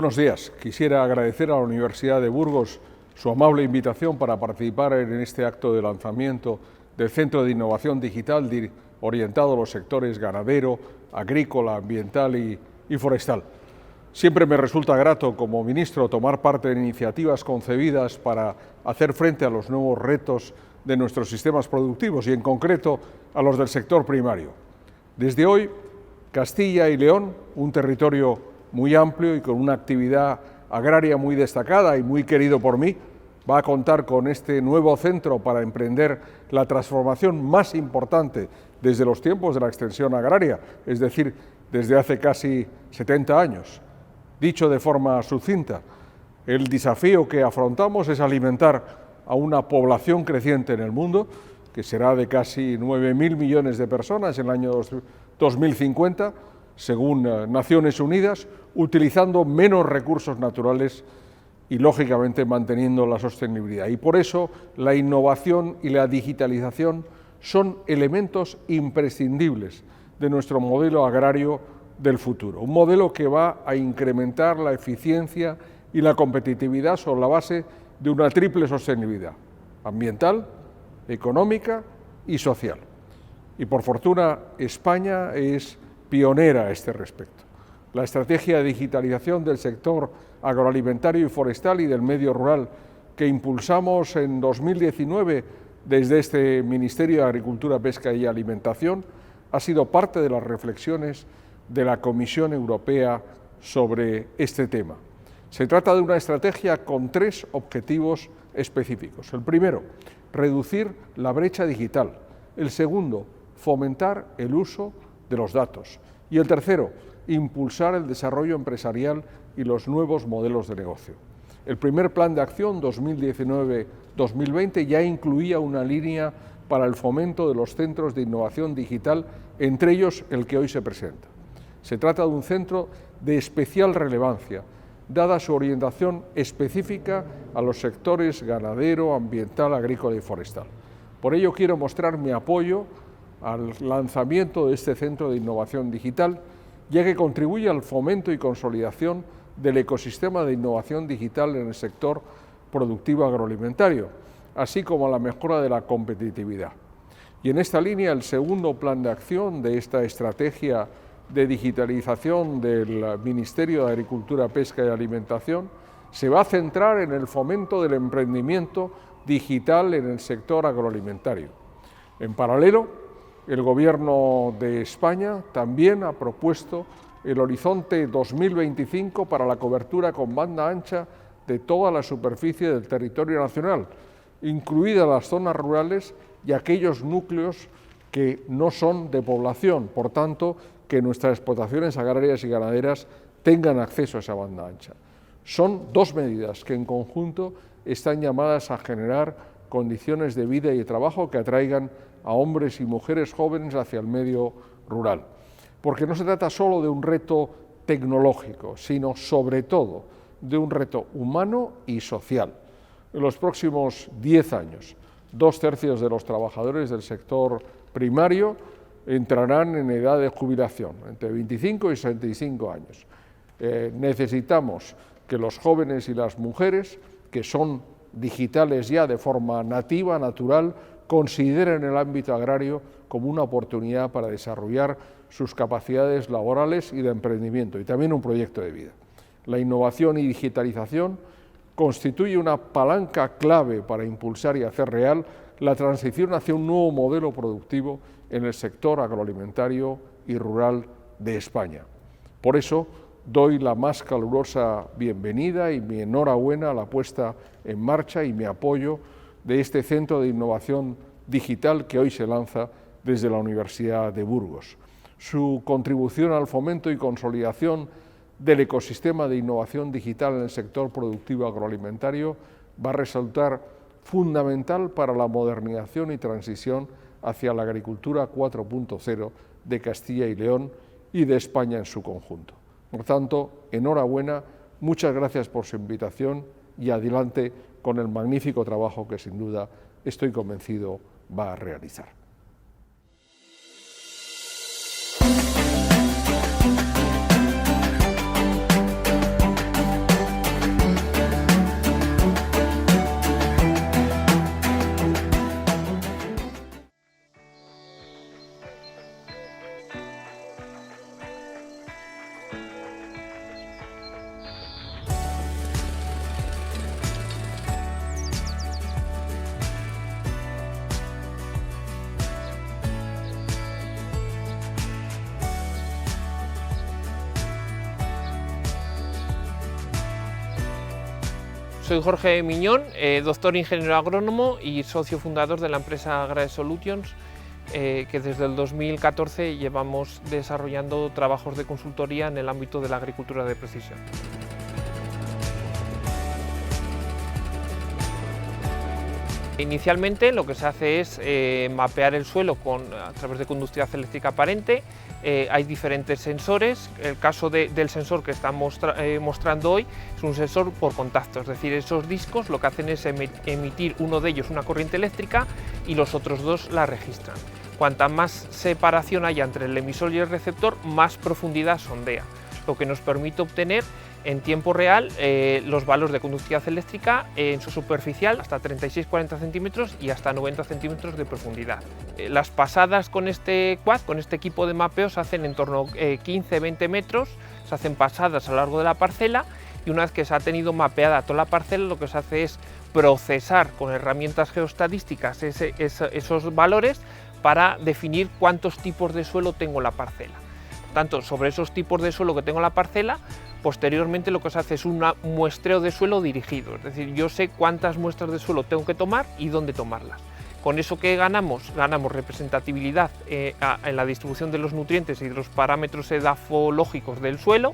Buenos días. Quisiera agradecer a la Universidad de Burgos su amable invitación para participar en este acto de lanzamiento del Centro de Innovación Digital orientado a los sectores ganadero, agrícola, ambiental y forestal. Siempre me resulta grato como ministro tomar parte en iniciativas concebidas para hacer frente a los nuevos retos de nuestros sistemas productivos y en concreto a los del sector primario. Desde hoy, Castilla y León, un territorio muy amplio y con una actividad agraria muy destacada y muy querido por mí, va a contar con este nuevo centro para emprender la transformación más importante desde los tiempos de la extensión agraria, es decir, desde hace casi 70 años. Dicho de forma sucinta, el desafío que afrontamos es alimentar a una población creciente en el mundo, que será de casi 9.000 millones de personas en el año 2050, según Naciones Unidas, utilizando menos recursos naturales y, lógicamente, manteniendo la sostenibilidad. Y por eso la innovación y la digitalización son elementos imprescindibles de nuestro modelo agrario del futuro. Un modelo que va a incrementar la eficiencia y la competitividad sobre la base de una triple sostenibilidad: ambiental, económica y social. Y por fortuna, España es pionera a este respecto. La estrategia de digitalización del sector agroalimentario y forestal y del medio rural que impulsamos en 2019 desde este Ministerio de Agricultura, Pesca y Alimentación ha sido parte de las reflexiones de la Comisión Europea sobre este tema. Se trata de una estrategia con 3 objetivos específicos. El primero, reducir la brecha digital. El segundo, fomentar el uso de los datos. Y el tercero, impulsar el desarrollo empresarial y los nuevos modelos de negocio. El primer plan de acción 2019-2020 ya incluía una línea para el fomento de los centros de innovación digital, entre ellos el que hoy se presenta. Se trata de un centro de especial relevancia, dada su orientación específica a los sectores ganadero, ambiental, agrícola y forestal. Por ello quiero mostrar mi apoyo al lanzamiento de este centro de innovación digital, ya que contribuye al fomento y consolidación del ecosistema de innovación digital en el sector productivo agroalimentario, así como a la mejora de la competitividad. Y en esta línea, el segundo plan de acción de esta estrategia de digitalización del Ministerio de Agricultura, Pesca y Alimentación se va a centrar en el fomento del emprendimiento digital en el sector agroalimentario. En paralelo, el Gobierno de España también ha propuesto el horizonte 2025 para la cobertura con banda ancha de toda la superficie del territorio nacional, incluidas las zonas rurales y aquellos núcleos que no son de población, por tanto, que nuestras explotaciones agrarias y ganaderas tengan acceso a esa banda ancha. Son 2 medidas que en conjunto están llamadas a generar condiciones de vida y de trabajo que atraigan a hombres y mujeres jóvenes hacia el medio rural. Porque no se trata solo de un reto tecnológico, sino sobre todo de un reto humano y social. En los próximos 10 años, 2/3 de los trabajadores del sector primario entrarán en edad de jubilación, entre 25 y 65 años. Necesitamos que los jóvenes y las mujeres, que son digitales ya de forma nativa, natural, consideren el ámbito agrario como una oportunidad para desarrollar sus capacidades laborales y de emprendimiento, y también un proyecto de vida. La innovación y digitalización constituye una palanca clave para impulsar y hacer real la transición hacia un nuevo modelo productivo en el sector agroalimentario y rural de España. Por eso, doy la más calurosa bienvenida y mi enhorabuena a la puesta en marcha y mi apoyo de este Centro de Innovación Digital que hoy se lanza desde la Universidad de Burgos. Su contribución al fomento y consolidación del ecosistema de innovación digital en el sector productivo agroalimentario va a resultar fundamental para la modernización y transición hacia la agricultura 4.0 de Castilla y León y de España en su conjunto. Por tanto, enhorabuena, muchas gracias por su invitación y adelante con el magnífico trabajo que sin duda estoy convencido va a realizar. Soy Jorge Miñón, doctor ingeniero agrónomo y socio fundador de la empresa Agrae Solutions, que desde el 2014 llevamos desarrollando trabajos de consultoría en el ámbito de la agricultura de precisión. Inicialmente lo que se hace es mapear el suelo a través de conductividad eléctrica aparente. Hay diferentes sensores. El caso del sensor que estamos mostrando hoy es un sensor por contacto, es decir, esos discos lo que hacen es emitir uno de ellos una corriente eléctrica y los otros dos la registran. Cuanta más separación haya entre el emisor y el receptor, más profundidad sondea, lo que nos permite obtener en tiempo real los valores de conductividad eléctrica en su superficial hasta 36-40 centímetros y hasta 90 centímetros de profundidad. Las pasadas con este quad, con este equipo de mapeo, se hacen en torno a 15-20 metros, se hacen pasadas a lo largo de la parcela y una vez que se ha tenido mapeada toda la parcela, lo que se hace es procesar con herramientas geostadísticas esos valores para definir cuántos tipos de suelo tengo en la parcela. Tanto sobre esos tipos de suelo que tengo en la parcela, posteriormente lo que se hace es un muestreo de suelo dirigido, es decir, yo sé cuántas muestras de suelo tengo que tomar y dónde tomarlas. Con eso que ganamos representatividad en la distribución de los nutrientes y de los parámetros edafológicos del suelo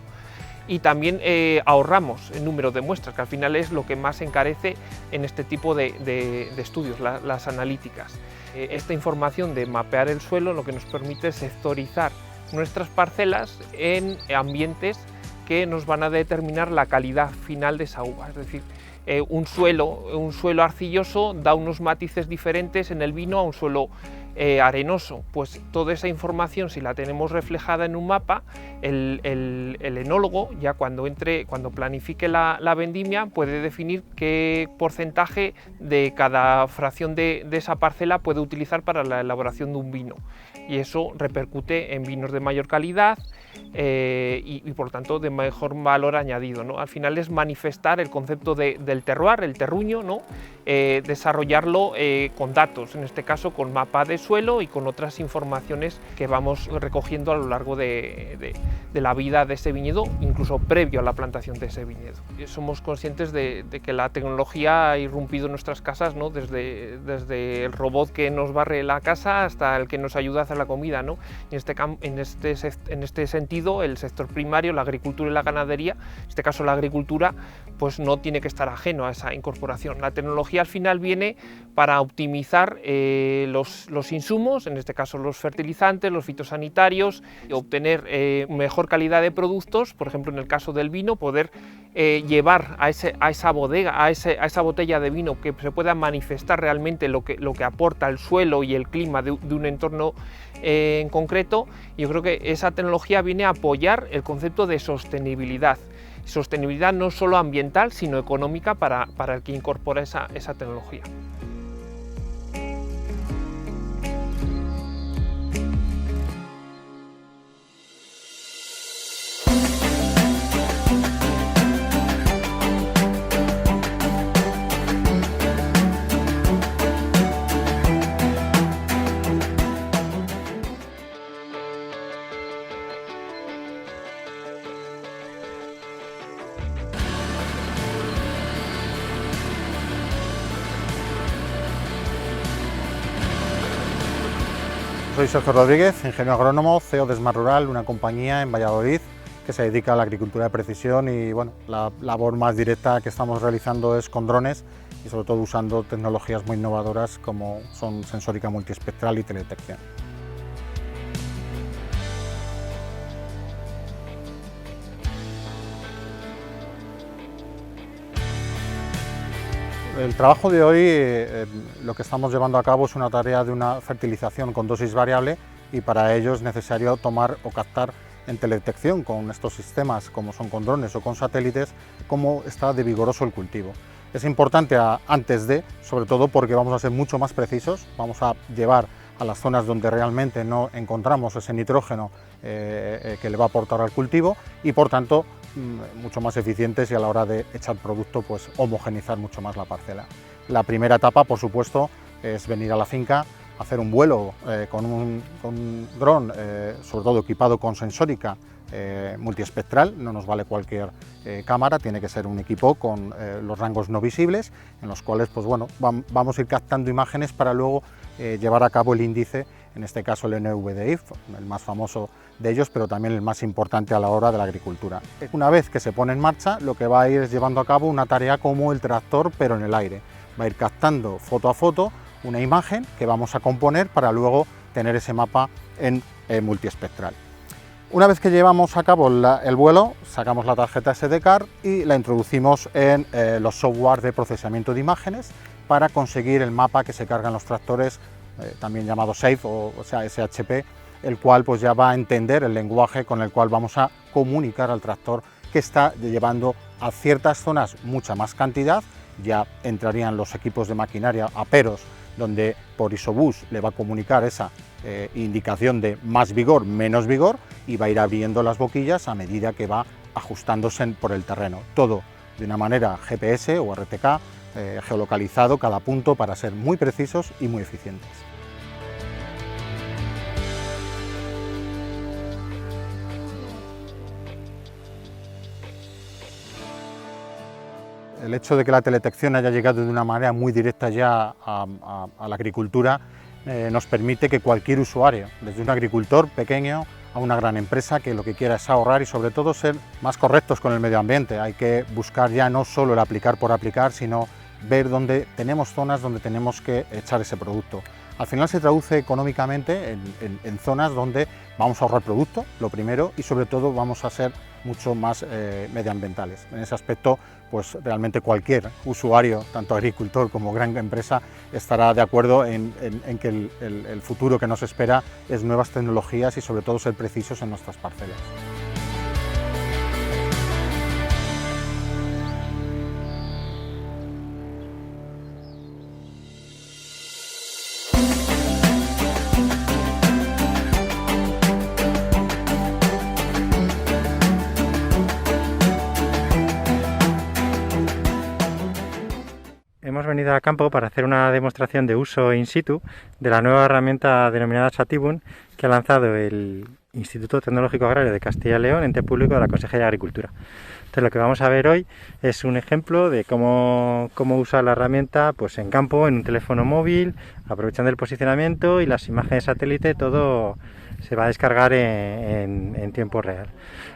y también ahorramos el número de muestras, que al final es lo que más encarece en este tipo de estudios, las analíticas. Esta información de mapear el suelo lo que nos permite es sectorizar nuestras parcelas en ambientes que nos van a determinar la calidad final de esa uva, es decir, un suelo arcilloso da unos matices diferentes en el vino a un suelo arenoso. Pues toda esa información, si la tenemos reflejada en un mapa, el enólogo ya cuando planifique la vendimia puede definir qué porcentaje de cada fracción de esa parcela puede utilizar para la elaboración de un vino, y eso repercute en vinos de mayor calidad y por tanto de mejor valor añadido, ¿no? Al final es manifestar el concepto del terroir, el terruño, ¿no? Desarrollarlo con datos, en este caso con mapa de suelo y con otras informaciones que vamos recogiendo a lo largo de la vida de ese viñedo, incluso previo a la plantación de ese viñedo. Somos conscientes de que la tecnología ha irrumpido en nuestras casas, ¿no? Desde el robot que nos barre la casa hasta el que nos ayuda a hacer la comida, ¿no? En este sentido, el sector primario, la agricultura y la ganadería, en este caso la agricultura, pues no tiene que estar ajeno a esa incorporación. La tecnología al final viene para optimizar los insumos, en este caso los fertilizantes, los fitosanitarios, y obtener mejor calidad de productos, por ejemplo en el caso del vino, poder llevar a esa bodega, a esa botella de vino, que se pueda manifestar realmente lo que aporta el suelo y el clima de un entorno en concreto. Yo creo que esa tecnología viene a apoyar el concepto de sostenibilidad. Sostenibilidad no solo ambiental, sino económica para el que incorpora esa tecnología. Soy Sergio Rodríguez, ingeniero agrónomo, CEO de SmartRural, una compañía en Valladolid que se dedica a la agricultura de precisión y bueno, la labor más directa que estamos realizando es con drones y sobre todo usando tecnologías muy innovadoras como son sensórica multiespectral y teledetección. El trabajo de hoy, lo que estamos llevando a cabo es una tarea de una fertilización con dosis variable y para ello es necesario tomar o captar en teledetección con estos sistemas, como son con drones o con satélites, cómo está de vigoroso el cultivo. Es importante antes de, sobre todo porque vamos a ser mucho más precisos, vamos a llevar a las zonas donde realmente no encontramos ese nitrógeno que le va a aportar al cultivo y por tanto mucho más eficientes y a la hora de echar producto pues homogeneizar mucho más la parcela. La primera etapa, por supuesto, es venir a la finca, hacer un vuelo con un dron, sobre todo equipado con sensórica multiespectral, no nos vale cualquier cámara, tiene que ser un equipo con los rangos no visibles, en los cuales pues bueno, vamos a ir captando imágenes para luego llevar a cabo el índice, en este caso el NVDIF, el más famoso de ellos, pero también el más importante a la hora de la agricultura. Una vez que se pone en marcha, lo que va a ir es llevando a cabo una tarea como el tractor, pero en el aire. Va a ir captando foto a foto una imagen que vamos a componer para luego tener ese mapa en multiespectral. Una vez que llevamos a cabo el vuelo, sacamos la tarjeta SD card y la introducimos en los software de procesamiento de imágenes para conseguir el mapa que se cargan los tractores, también llamado SAFE o sea SHP, el cual pues ya va a entender el lenguaje con el cual vamos a comunicar al tractor que está llevando a ciertas zonas mucha más cantidad. Ya entrarían los equipos de maquinaria aperos, donde por isobús le va a comunicar esa indicación de más vigor, menos vigor, y va a ir abriendo las boquillas a medida que va ajustándose por el terreno. Todo de una manera GPS o RTK, geolocalizado cada punto para ser muy precisos y muy eficientes. El hecho de que la teledetección haya llegado de una manera muy directa ya a la agricultura nos permite que cualquier usuario, desde un agricultor pequeño a una gran empresa, que lo que quiera es ahorrar y sobre todo ser más correctos con el medio ambiente. Hay que buscar ya no solo el aplicar por aplicar, sino ver dónde tenemos zonas donde tenemos que echar ese producto. Al final se traduce económicamente en zonas donde vamos a ahorrar producto, lo primero, y sobre todo vamos a ser mucho más medioambientales. En ese aspecto, pues realmente cualquier usuario, tanto agricultor como gran empresa, estará de acuerdo en que el futuro que nos espera es nuevas tecnologías y sobre todo ser precisos en nuestras parcelas. Hemos venido al campo para hacer una demostración de uso in situ de la nueva herramienta denominada Chatibun que ha lanzado el Instituto Tecnológico Agrario de Castilla y León, ente público de la Consejería de Agricultura. Entonces lo que vamos a ver hoy es un ejemplo de cómo usar la herramienta pues, en campo, en un teléfono móvil, aprovechando el posicionamiento y las imágenes satélite, todo se va a descargar en tiempo real.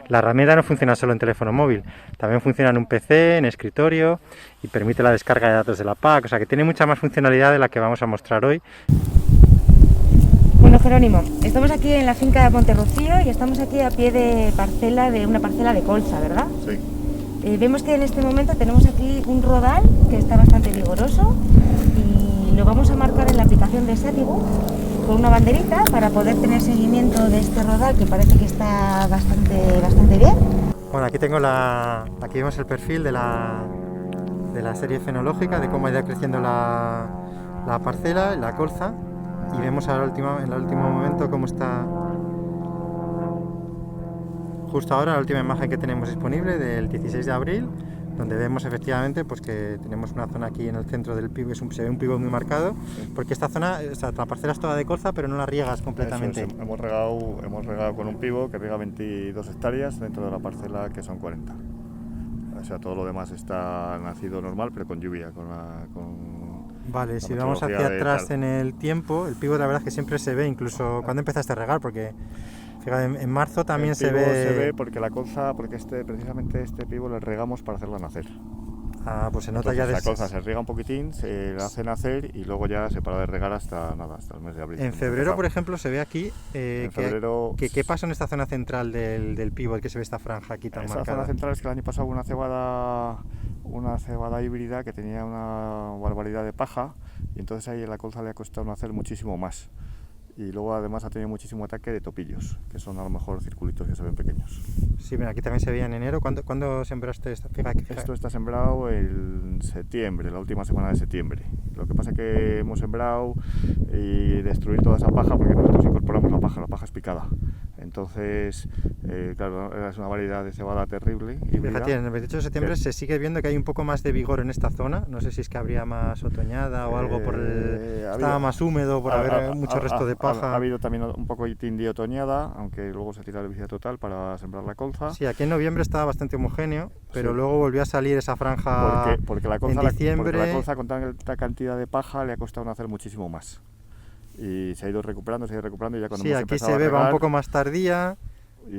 La herramienta no funciona solo en teléfono móvil, también funciona en un PC, en escritorio y permite la descarga de datos de la PAC, o sea que tiene mucha más funcionalidad de la que vamos a mostrar hoy. Bueno, Jerónimo, estamos aquí en la finca de Monterrocío y estamos aquí a pie de una parcela de colza, ¿verdad? Sí. Vemos que en este momento tenemos aquí un rodal que está bastante vigoroso y lo vamos a marcar en la aplicación de Chatibun con una banderita para poder tener seguimiento de este rodal que parece que está bastante bien. Bueno, aquí vemos el perfil de la serie fenológica, de cómo ha ido creciendo la parcela, la colza, y vemos ahora en el último momento cómo está. Justo ahora la última imagen que tenemos disponible del 16 de abril, donde vemos efectivamente pues, que tenemos una zona aquí en el centro del pivot, se ve un pivot muy marcado, porque esta zona, la parcela es toda de colza, pero no la riegas completamente. Eso es, hemos regado con un pivot que riega 22 hectáreas dentro de la parcela, que son 40. O sea, todo lo demás está nacido normal, pero con lluvia, Vale, si vamos hacia atrás en el tiempo, el pivot la verdad es que siempre se ve, incluso cuando empezaste a regar, porque fíjate, en marzo también se ve porque la colza, precisamente este pivot le regamos para hacerla nacer. Ah, pues se nota. Entonces, ya la colza se riega un poquitín, se la hace nacer y luego ya se para de regar hasta el mes de abril. En febrero, por ejemplo, se ve aquí febrero, ¿qué pasa en esta zona central del pivot, que se ve esta franja aquí tan marcada? Esta zona central es que el año pasado hubo una cebada híbrida que tenía una barbaridad de paja, y entonces ahí a la colza le ha costado nacer muchísimo más. Y luego además ha tenido muchísimo ataque de topillos, que son a lo mejor circulitos que se ven pequeños. Sí, mira, aquí también se veía en enero. ¿Cuándo sembraste esta? Fíjate. Esto está sembrado en septiembre, la última semana de septiembre. Lo que pasa es que hemos sembrado y destruir toda esa paja, porque nosotros incorporamos la paja es picada. Entonces, claro, es una variedad de cebada terrible. Fíjate, en el 28 de septiembre se sigue viendo que hay un poco más de vigor en esta zona. No sé si es que habría más otoñada o algo, estaba más húmedo por haber mucho resto de paja. Ha habido también un poco de otoñada, aunque luego se tira el herbicida total para sembrar la colza. Sí, aquí en noviembre estaba bastante homogéneo, pero luego volvió a salir esa franja porque la colza, en diciembre. Porque la colza con tanta cantidad de paja le ha costado nacer muchísimo más. Y se ha ido recuperando y ya cuando hemos aquí empezado se ve, a regar, va un poco más tardía.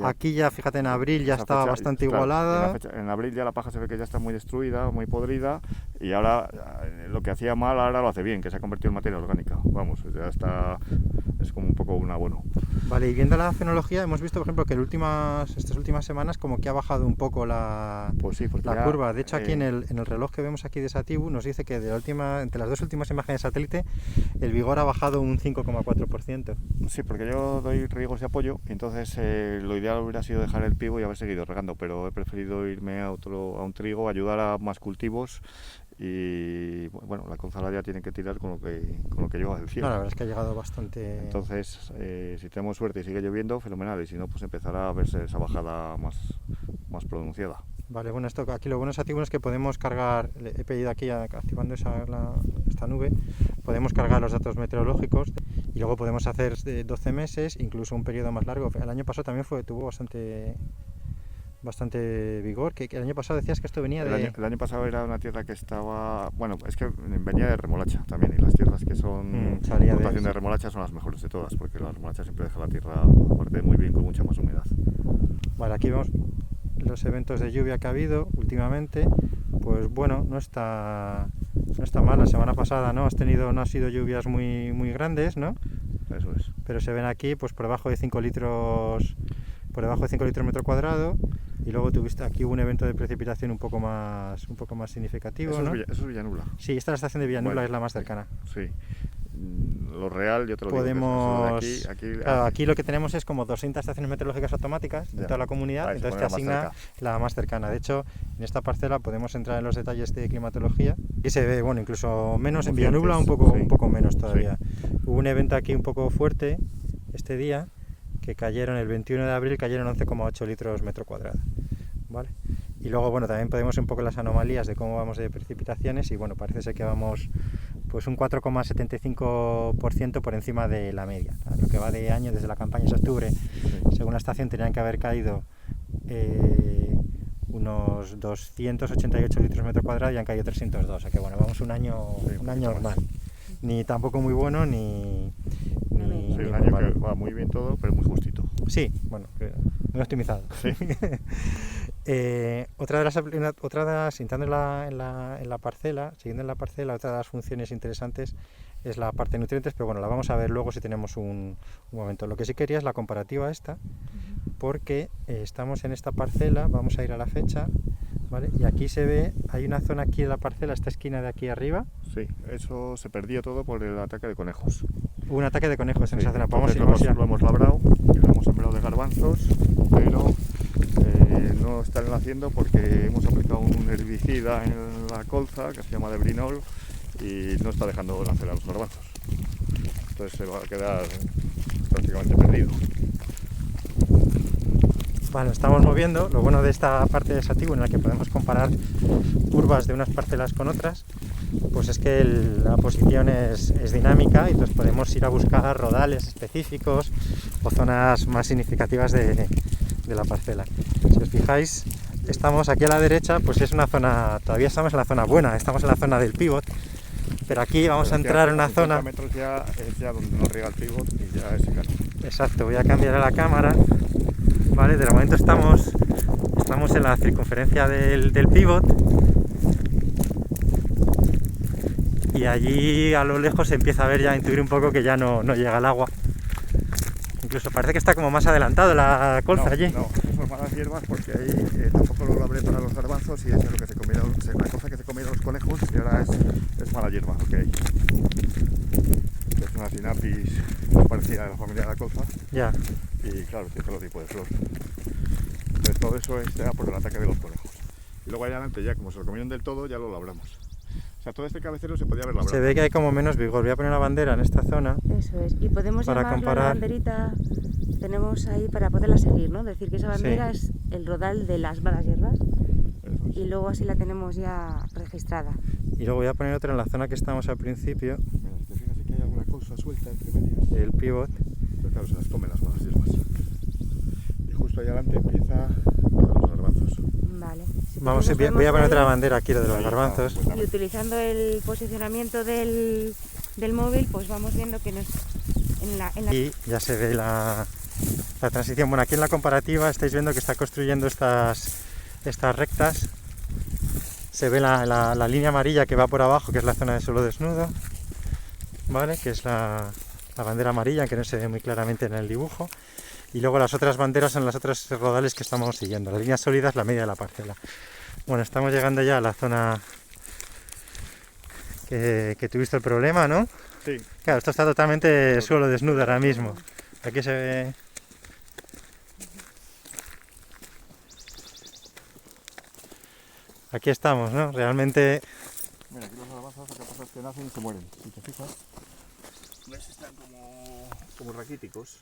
Aquí ya, fíjate, en abril ya estaba bastante igualada. En abril ya la paja se ve que ya está muy destruida, muy podrida, y ahora lo que hacía mal ahora lo hace bien, que se ha convertido en materia orgánica. Vamos, ya está, es como un poco un abono. Vale, y viendo la fenología hemos visto, por ejemplo, que estas últimas semanas como que ha bajado un poco la curva. De hecho, aquí en el reloj que vemos aquí de Satibu nos dice que entre las dos últimas imágenes de satélite el vigor ha bajado un 5,4%. Sí, porque yo doy riegos de apoyo, y entonces lo ideal hubiera sido dejar el pivo y haber seguido regando, pero he preferido irme a un trigo, ayudar a más cultivos, y bueno, la colza ya tiene que tirar con lo que lleva del cielo. No, la verdad es que ha llegado bastante. Entonces, si tenemos suerte y sigue lloviendo, fenomenal, y si no, pues empezará a verse esa bajada más pronunciada. Vale, bueno, aquí lo bueno es es que podemos cargar, he pedido aquí activando esta nube, podemos cargar los datos meteorológicos y luego podemos hacer 12 meses, incluso un periodo más largo. El año pasado también tuvo bastante vigor, que el año pasado decías que esto venía de... El año pasado era una tierra que estaba... Bueno, es que venía de remolacha también, y las tierras que son rotación de remolacha son las mejores de todas, porque la remolacha siempre deja la tierra, aparte, muy bien, con mucha más humedad. Vale, aquí vemos los eventos de lluvia que ha habido últimamente. Pues bueno, no está mal. La semana pasada no ha sido lluvias muy grandes, ¿no? Eso es. Pero se ven aquí pues por debajo de 5 litros metro cuadrado, y luego tuviste aquí un evento de precipitación un poco más significativo, ¿no? Eso es Villanula. Sí, esta es la estación de Villanula, es la más cercana. Sí. Lo real, yo te lo digo. Aquí lo que tenemos es como 200 estaciones meteorológicas automáticas de toda la comunidad, entonces te asigna la más cercana. De hecho, en esta parcela podemos entrar en los detalles de climatología y se ve, bueno, incluso menos en Villanula, un poco menos todavía. Sí. Hubo un evento aquí un poco fuerte este día, que cayeron el 21 de abril, cayeron 11,8 litros metro cuadrado, ¿vale? Y luego, bueno, también podemos ver un poco las anomalías de cómo vamos de precipitaciones, y bueno, parece ser que vamos pues un 4,75% por encima de la media. Lo que va de año, desde la campaña de octubre, según la estación, tenían que haber caído unos 288 litros metro cuadrado y han caído 302, o sea que bueno, vamos un año normal. Ni tampoco muy bueno, ni un año que va muy bien todo, pero muy justito. Sí, bueno, muy optimizado. Sí. Siguiendo en la parcela, otra de las funciones interesantes es la parte de nutrientes, pero bueno, la vamos a ver luego si tenemos un momento. Lo que sí quería es la comparativa esta, porque estamos en esta parcela, vamos a ir a la fecha, ¿vale? Y aquí se ve, hay una zona aquí en la parcela, esta esquina de aquí arriba. Sí, eso se perdió todo por el ataque de conejos. Hubo un ataque de conejos en esa zona. Lo hemos labrado, y lo hemos sembrado de garbanzos, pero no están naciendo porque hemos aplicado un herbicida en la colza que se llama Debrinol y no está dejando nacer a los garbanzos. Entonces se va a quedar prácticamente perdido. Bueno, estamos moviendo. Lo bueno de esta parte de Satibu, en la que podemos comparar curvas de unas parcelas con otras, pues es que la posición es dinámica, y entonces podemos ir a buscar rodales específicos o zonas más significativas de la parcela. Si os fijáis, estamos aquí a la derecha, pues es una zona, todavía estamos en la zona buena, estamos en la zona del pivot, pero aquí vamos a entrar en una zona... metros ya es donde no riega el pivot y ya es secano. Exacto, voy a cambiar a la cámara. Vale, de momento estamos en la circunferencia del pivot, y allí a lo lejos se empieza a ver, ya a intuir un poco que ya no llega el agua. Incluso parece que está como más adelantado la colza allí. No, son malas hierbas, porque ahí tampoco lo labré para los garbanzos, y eso es lo que se comieron, la cosa que se comieron los conejos, y ahora es mala hierba, lo que hay. Es una sinapis parecida a la familia de la colza. Ya. Y claro, tiene todo tipo de flor. Entonces todo eso es ya por el ataque de los conejos. Y luego allá adelante, ya como se lo comieron del todo, ya lo labramos. O sea, todo este cabecero se podía haber labrado. Se ve que hay como menos vigor. Voy a poner una bandera en esta zona. Eso es. Y podemos para llamarla comparar la banderita tenemos ahí para poderla seguir, ¿no? Decir que esa bandera es el rodal de las malas hierbas y luego así la tenemos ya registrada. Y luego voy a poner otra en la zona que estamos al principio. Mira, si te fijas, sí que hay alguna cosa suelta entre medias. El pivot. Pero claro, se las comen las malas hierbas. Y justo ahí adelante empieza los garbanzos. Vale. Si Vamos, voy a poner otra bandera aquí, lo de los garbanzos. Y utilizando el posicionamiento del móvil, pues vamos viendo que nos... Y ya se ve la transición. Bueno, aquí en la comparativa estáis viendo que está construyendo estas rectas. Se ve la línea amarilla que va por abajo, que es la zona de suelo desnudo, ¿vale? Que es la bandera amarilla, que no se ve muy claramente en el dibujo. Y luego las otras banderas son las otras rodales que estamos siguiendo. La línea sólida es la media de la parcela. Bueno, estamos llegando ya a la zona que tuviste el problema, ¿no? Sí. Claro, esto está totalmente suelo desnudo ahora mismo. Aquí se ve... Aquí estamos, ¿no? Realmente... Mira, aquí los garbanzos lo que pasa es que nacen y se mueren. Si te fijas, ¿ves? Están como raquíticos.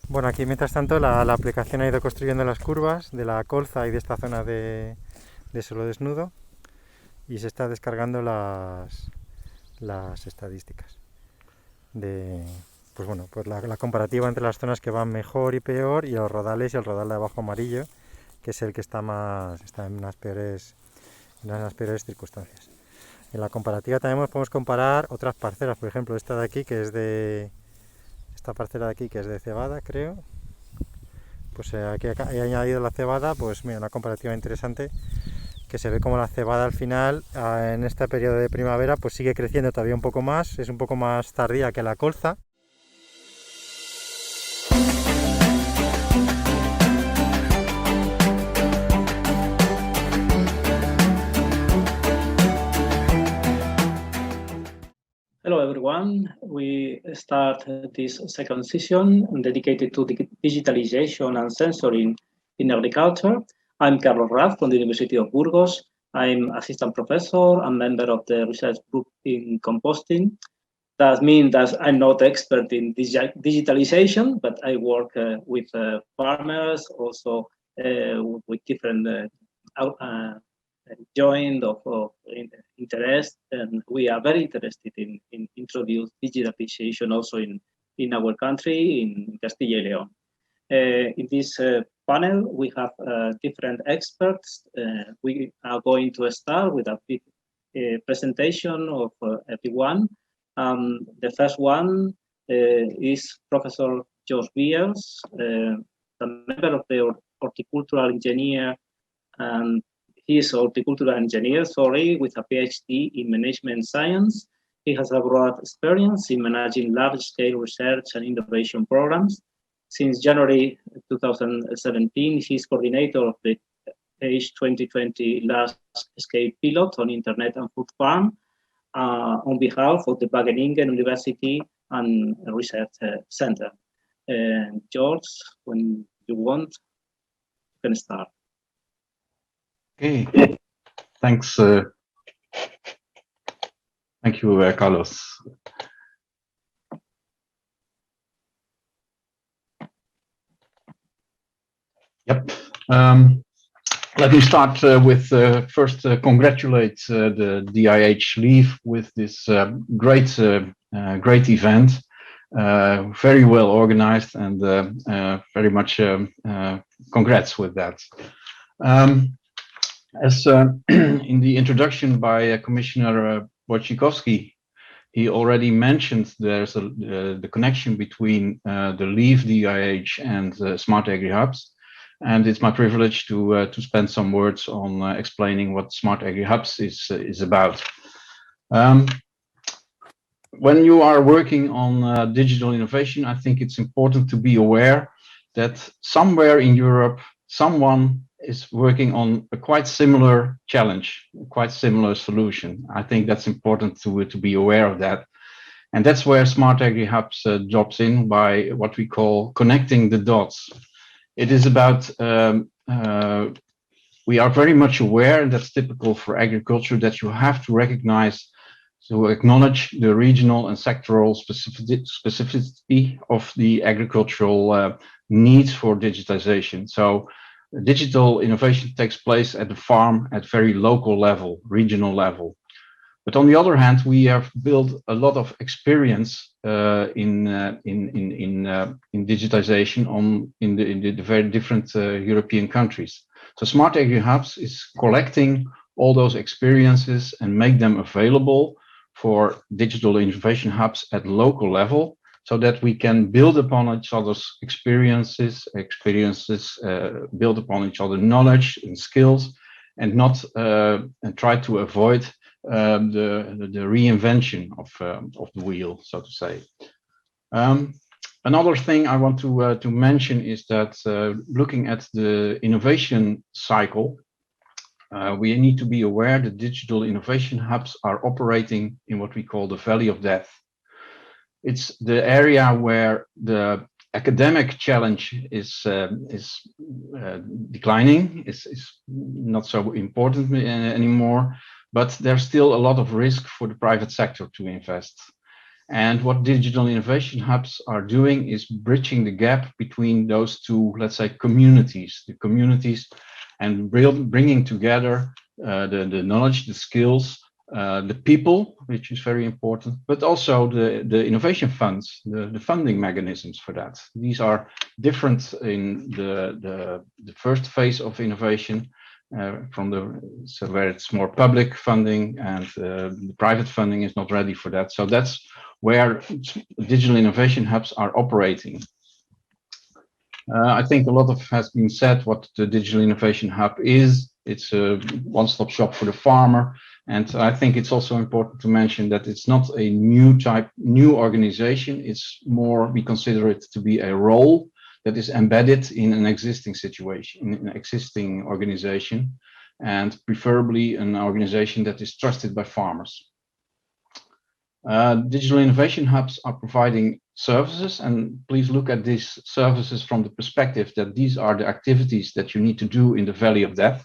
Bueno, aquí mientras tanto la aplicación ha ido construyendo las curvas de la colza y de esta zona de suelo desnudo y se está descargando las estadísticas de, pues bueno, pues la comparativa entre las zonas que van mejor y peor y los rodales y el rodal de abajo amarillo, que es el que está en unas peores circunstancias. En la comparativa también podemos comparar otras parcelas, por ejemplo esta de aquí que es esta parcela de aquí que es de cebada, creo. Pues aquí he añadido la cebada, pues mira, una comparativa interesante, que se ve como la cebada al final, en este periodo de primavera, pues sigue creciendo todavía un poco más, es un poco más tardía que la colza. Hello everyone, we start this second session dedicated to digitalization and sensoring in agriculture. I'm Carlos Raz from the University of Burgos. I'm assistant professor and member of the research group in composting. That means that I'm not expert in digitalization, but I work with farmers, also with different joint of interest, and we are very interested in introduce digitalization also in our country, in Castilla y León. In this panel, we have different experts. We are going to start with a big presentation of everyone. The first one is Professor George Villahoz, a member of the horticultural engineer, and he is a horticultural engineer, with a PhD in management science. He has a broad experience in managing large-scale research and innovation programs. Since January 2017, he is coordinator of the DIH 2020 large-scale pilot on internet and food farm on behalf of the Wageningen University and Research Center. George, when you want, you can start. Okay, thanks. Thank you, Carlos. Yep. Let me start with first congratulate the DIH-LEAF with this great event. Very well organized, and very much congrats with that. As in the introduction by Commissioner Wojciechowski, he already mentioned there's the connection between the LEAF DIH and Smart Agri Hubs, and it's my privilege to spend some words on explaining what Smart Agri Hubs is about. When you are working on digital innovation, I think it's important to be aware that somewhere in Europe, someone is working on a quite similar challenge, quite similar solution. I think that's important to be aware of that. And that's where Smart Agri Hubs drops in by what we call connecting the dots. It is about, we are very much aware, and that's typical for agriculture, that you have to recognize to acknowledge the regional and sectoral specificity of the agricultural needs for digitization. So digital innovation takes place at the farm at very local level, regional level. But on the other hand, we have built a lot of experience in digitization in the very different European countries. So Smart Agri Hubs is collecting all those experiences and make them available for digital innovation hubs at local level, so that we can build upon each other's experiences, build upon each other's knowledge and skills, and not and try to avoid the reinvention of the wheel, so to say. Another thing I want to mention is that looking at the innovation cycle, we need to be aware that digital innovation hubs are operating in what we call the valley of death. It's the area where the academic challenge is declining, is not so important anymore, but there's still a lot of risk for the private sector to invest. And what digital innovation hubs are doing is bridging the gap between those two, let's say, communities, and bringing together the knowledge, the skills, the people, which is very important, but also the innovation funds, the funding mechanisms for that. These are different in the first phase of innovation, so where it's more public funding, and the private funding is not ready for that. So that's where digital innovation hubs are operating. I think a lot has been said what the digital innovation hub is. It's a one-stop shop for the farmer. And I think it's also important to mention that it's not a new organization. It's more, we consider it to be a role that is embedded in an existing situation, in an existing organization, and preferably an organization that is trusted by farmers. Digital innovation hubs are providing services, and please look at these services from the perspective that these are the activities that you need to do in the valley of death.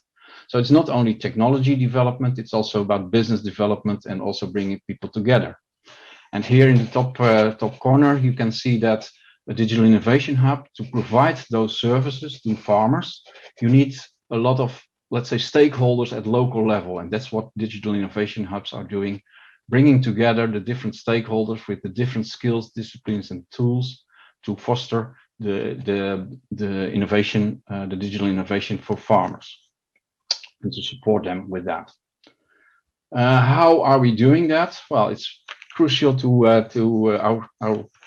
So it's not only technology development, it's also about business development and also bringing people together. And here in the top corner, you can see that a digital innovation hub, to provide those services to farmers, you need a lot of, let's say, stakeholders at local level. And that's what digital innovation hubs are doing, bringing together the different stakeholders with the different skills, disciplines, and tools to foster the innovation, the digital innovation for farmers, and to support them with that. How are we doing that? Well, it's crucial to our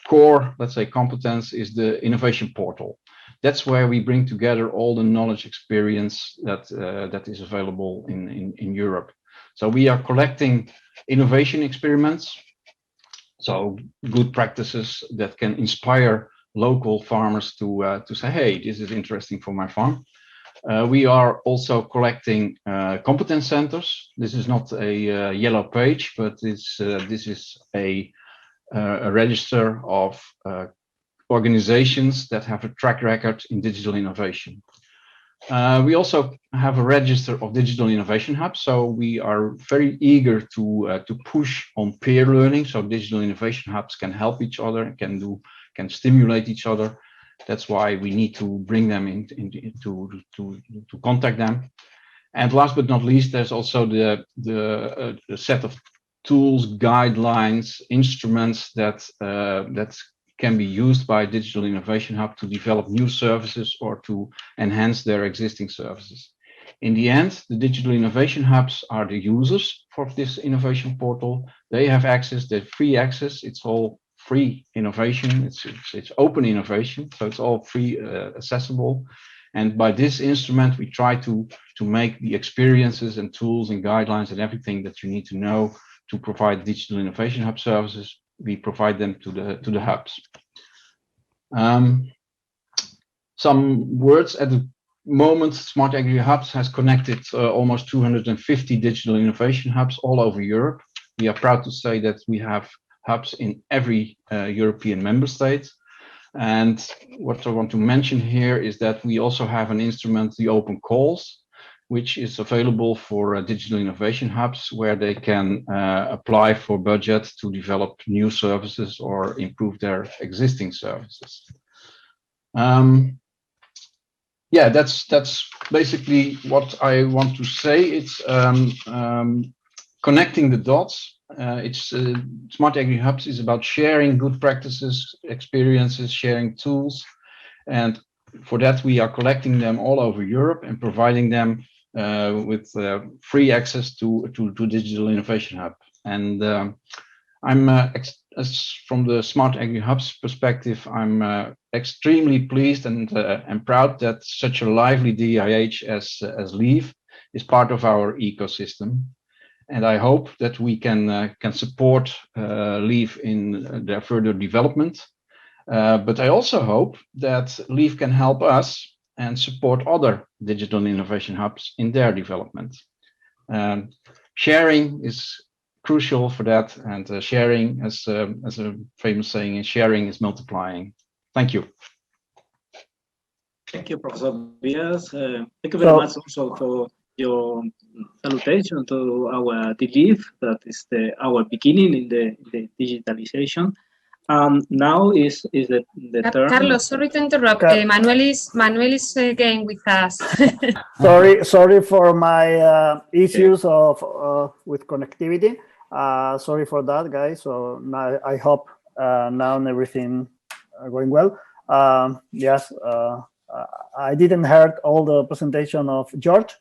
core, let's say, competence is the innovation portal. That's where we bring together all the knowledge experience that is available in Europe. So we are collecting innovation experiments, so good practices that can inspire local farmers to say, hey, this is interesting for my farm. We are also collecting competence centers. This is not a yellow page, but this is a register of organizations that have a track record in digital innovation. We also have a register of digital innovation hubs, so we are very eager to push on peer learning. So digital innovation hubs can help each other, can stimulate each other. That's why we need to bring them to contact them. And last but not least, there's also the set of tools, guidelines, instruments that can be used by Digital Innovation Hub to develop new services or to enhance their existing services. In the end, the Digital Innovation Hubs are the users for this innovation portal. They have access, they have free access. It's all free innovation. It's open innovation, so it's all free, accessible. And by this instrument, we try to make the experiences and tools and guidelines and everything that you need to know to provide Digital Innovation Hub services. We provide them to the hubs. Some words at the moment. Smart Agri Hubs has connected almost 250 digital innovation hubs all over Europe. We are proud to say that we have hubs in every European member state. And what I want to mention here is that we also have an instrument, the open calls. which is available for digital innovation hubs, where they can apply for budget to develop new services or improve their existing services. Yeah, that's basically what I want to say. It's connecting the dots. Smart Agri Hubs is about sharing good practices, experiences, sharing tools, and for that we are collecting them all over Europe and providing them with free access to Digital Innovation Hub. And from the Smart Agri Hubs perspective, I'm extremely pleased and proud that such a lively DIH as LEAF is part of our ecosystem. And I hope that we can support LEAF in their further development. But I also hope that LEAF can help us and support other digital innovation hubs in their development. Sharing is crucial for that, and sharing, as a famous saying is, sharing is multiplying. Thank you. Thank you, Professor Villahoz. Thank you very much also for your salutation to our DIH-LEAF, that is our beginning in the digitalization. Now is the turn. Carlos, sorry to interrupt. Manuel is again with us. sorry for my issues with connectivity. Sorry for that, guys. So now I hope now everything going well. Yes, I didn't hear all the presentation of George,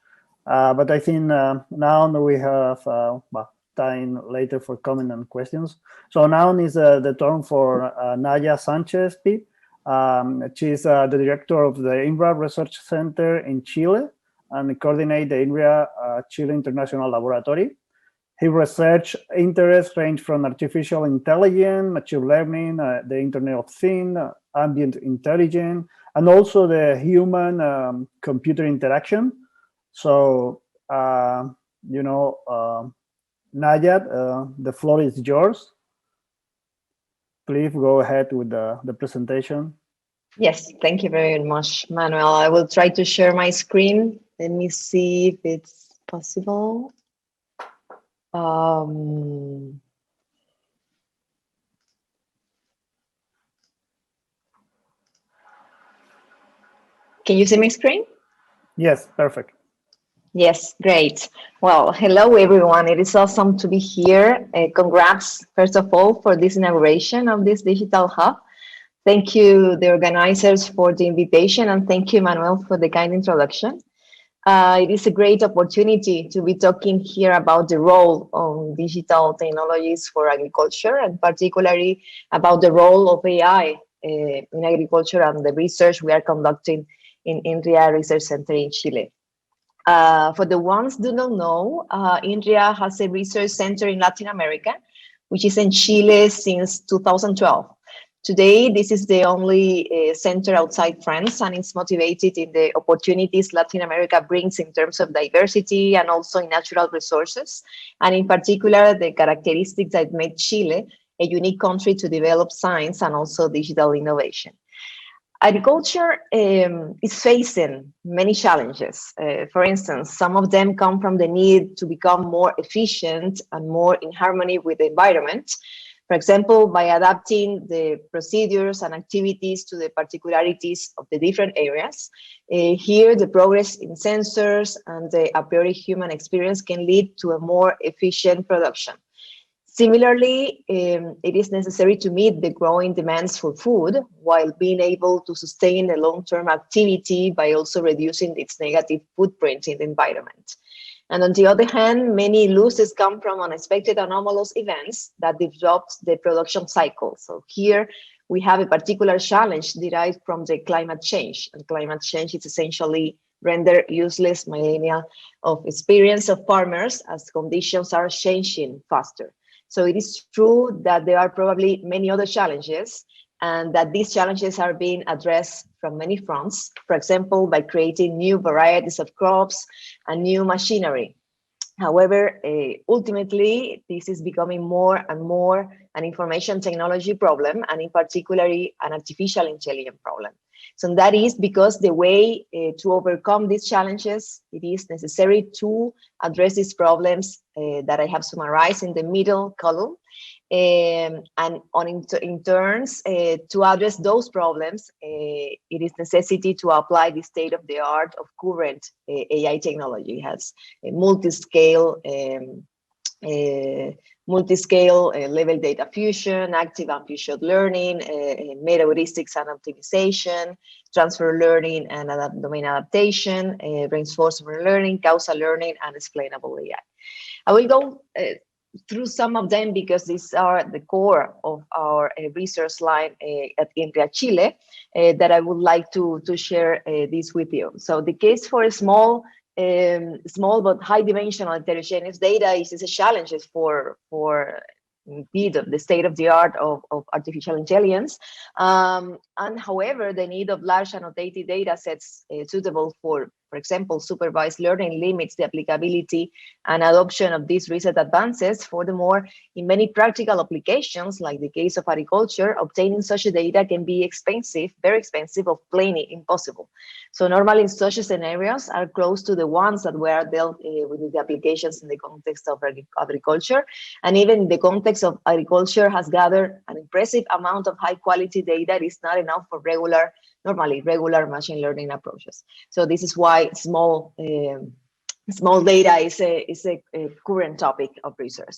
but I think now we have time later for comment and questions. So now is the turn for Nayat Sánchez-Pi. She's the director of the INRIA Research Center in Chile and coordinate the INRIA Chile International Laboratory. His research interests range from artificial intelligence, machine learning, the Internet of Things, ambient intelligence, and also the human-computer interaction. So, Nayat, the floor is yours. Please go ahead with the presentation. Yes, thank you very much, Manuel. I will try to share my screen. Let me see if it's possible. Can you see my screen? Yes, perfect. Yes, great. Well, hello, everyone. It is awesome to be here. Congrats, first of all, for this inauguration of this digital hub. Thank you, the organizers, for the invitation, and thank you, Manuel, for the kind introduction. It is a great opportunity to be talking here about the role of digital technologies for agriculture, and particularly about the role of AI in agriculture and the research we are conducting in INRIA Research Center in Chile. For the ones who do not know, INRIA has a research center in Latin America, which is in Chile since 2012. Today, this is the only center outside France, and it's motivated in the opportunities Latin America brings in terms of diversity and also in natural resources, and in particular, the characteristics that made Chile a unique country to develop science and also digital innovation. Agriculture is facing many challenges. For instance, some of them come from the need to become more efficient and more in harmony with the environment. For example, by adapting the procedures and activities to the particularities of the different areas. Here, the progress in sensors and the a priori human experience can lead to a more efficient production. Similarly, it is necessary to meet the growing demands for food while being able to sustain a long-term activity by also reducing its negative footprint in the environment. And on the other hand, many losses come from unexpected anomalous events that disrupt the production cycle. So here we have a particular challenge derived from the climate change. And climate change is essentially render useless millennia of experience of farmers as conditions are changing faster. So it is true that there are probably many other challenges, and that these challenges are being addressed from many fronts, for example, by creating new varieties of crops and new machinery. However, ultimately, this is becoming more and more an information technology problem, and in particular, an artificial intelligence problem. So that is because the way to overcome these challenges, it is necessary to address these problems that I have summarized in the middle column. And in turns, to address those problems, it is necessity to apply the state-of-the-art of current AI technology. It has a multi-scale level data fusion, active and featured learning, meta-heuristics and optimization, transfer learning and domain adaptation, reinforcement learning, causal learning, and explainable AI. I will go through some of them because these are the core of our research line at INRIA Chile that I would like to share this with you. So the case for a small but high-dimensional heterogeneous data is a challenge for indeed the state-of-the-art of artificial intelligence. And however, the need of large annotated data sets suitable for example, supervised learning limits the applicability and adoption of these recent advances. Furthermore, in many practical applications, like the case of agriculture, obtaining such data can be expensive, very expensive, or plain impossible. So normally such scenarios are close to the ones that were dealt with the applications in the context of agriculture. And even in the context of agriculture has gathered an impressive amount of high quality data. It is not enough for normally regular machine learning approaches. So this is why small data is a current topic of research.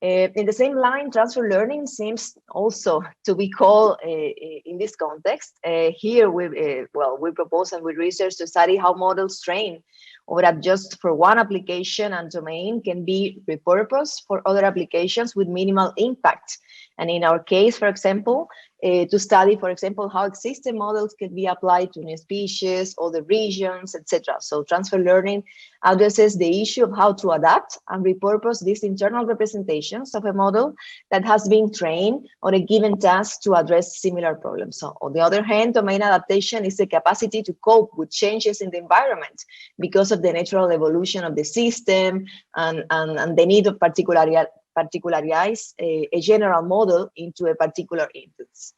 In the same line, transfer learning seems also to be called in this context. Here we propose and we research to study how models trained or adjust for one application and domain can be repurposed for other applications with minimal impact. And in our case, for example, to study, for example, how existing models can be applied to new species, other regions, etc. So transfer learning addresses the issue of how to adapt and repurpose these internal representations of a model that has been trained on a given task to address similar problems. So on the other hand, domain adaptation is the capacity to cope with changes in the environment because of the natural evolution of the system and the need of particularize a general model into a particular instance.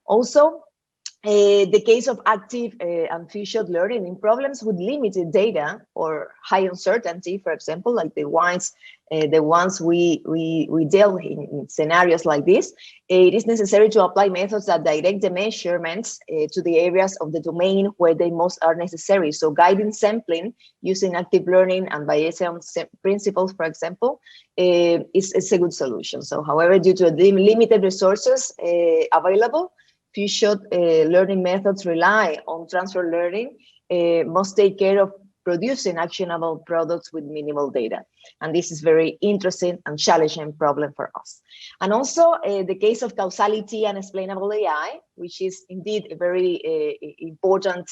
Also, the case of active and featured learning in problems with limited data or high uncertainty, for example, like the ones we deal in scenarios like this, it is necessary to apply methods that direct the measurements to the areas of the domain where they most are necessary. So guiding sampling using active learning and Bayesian principles, for example, is a good solution. So however, due to the limited resources available, featured learning methods rely on transfer learning, must take care of producing actionable products with minimal data. And this is very interesting and challenging problem for us. And also the case of causality and explainable AI, which is indeed a very important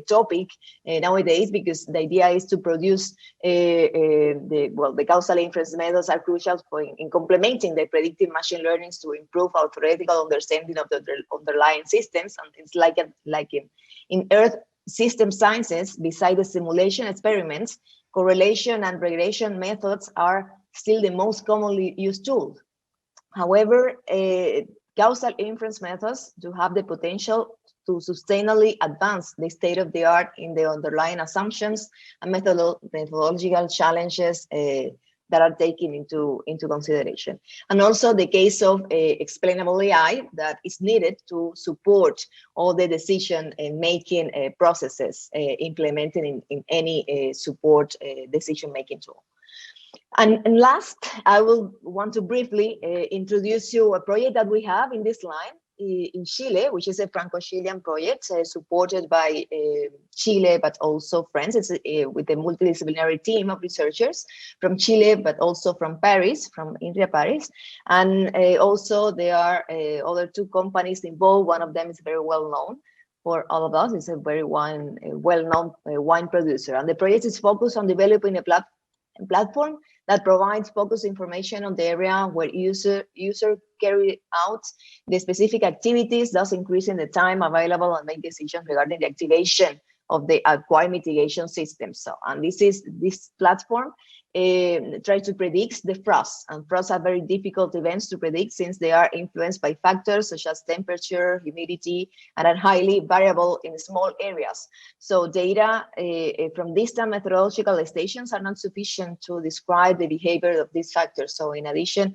topic nowadays, because the idea is to produce the causal inference methods are crucial in complementing the predictive machine learnings to improve our theoretical understanding of the underlying systems. And it's like in Earth system sciences, beside the simulation experiments, correlation and regression methods are still the most commonly used tools. However, causal inference methods do have the potential to sustainably advance the state-of-the-art in the underlying assumptions and methodological challenges that are taken into consideration. And also the case of explainable AI that is needed to support all the decision-making processes implemented in any support decision-making tool. And last, I will want to briefly introduce you a project that we have in this line in Chile, which is a Franco-Chilean project supported by Chile, but also France. It's with a multidisciplinary team of researchers from Chile, but also from Paris, from INRIA Paris. And also there are other two companies involved. One of them is very well known for all of us. It's a very well-known wine producer. And the project is focused on developing a platform that provides focused information on the area where user carry out the specific activities, thus increasing the time available and make decisions regarding the activation of the acquired mitigation system. So, and this platform try to predict the frosts. And frosts are very difficult events to predict since they are influenced by factors such as temperature, humidity, and are highly variable in small areas. So data from distant meteorological stations are not sufficient to describe the behavior of these factors. So in addition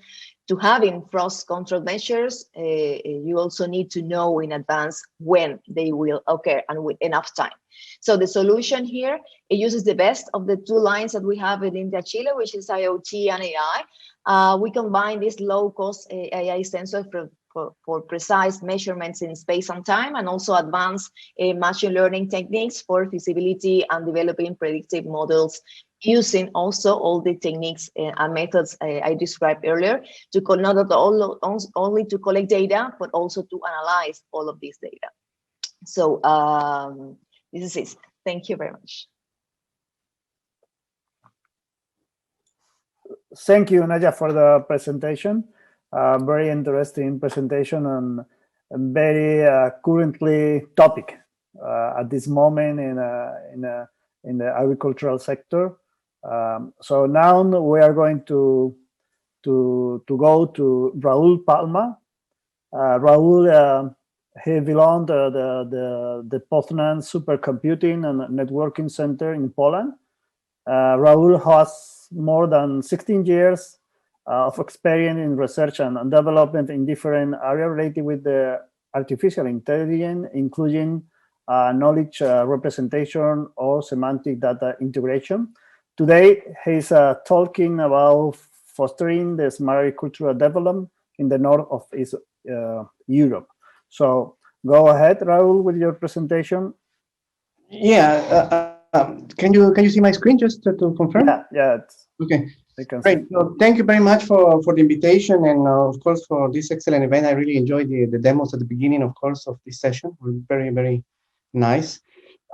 to having frost control measures, you also need to know in advance when they will occur and with enough time. So the solution here, it uses the best of the two lines that we have within ITACYL, which is IoT and AI. We combine this low-cost AI sensor for precise measurements in space and time, and also advanced machine learning techniques for feasibility and developing predictive models, using also all the techniques and methods I described earlier to not only to collect data, but also to analyze all of this data. So this is it. Thank you very much. Thank you, Nayat, for the presentation. Very interesting presentation and very currently topic at this moment in the agricultural sector. So now we are going to go to Raúl Palma. Raúl, he belonged to the Poznan Supercomputing and Networking Center in Poland. Raúl has more than 16 years of experience in research and development in different areas related with the artificial intelligence, including knowledge representation or semantic data integration. Today, he's talking about fostering the smart agricultural development in the north of East Europe. So go ahead, Raúl, with your presentation. Yeah, can you see my screen just to confirm? Yeah. Okay, great. So thank you very much for the invitation, and of course for this excellent event. I really enjoyed the demos at the beginning, of course, of this session. Were very, very nice.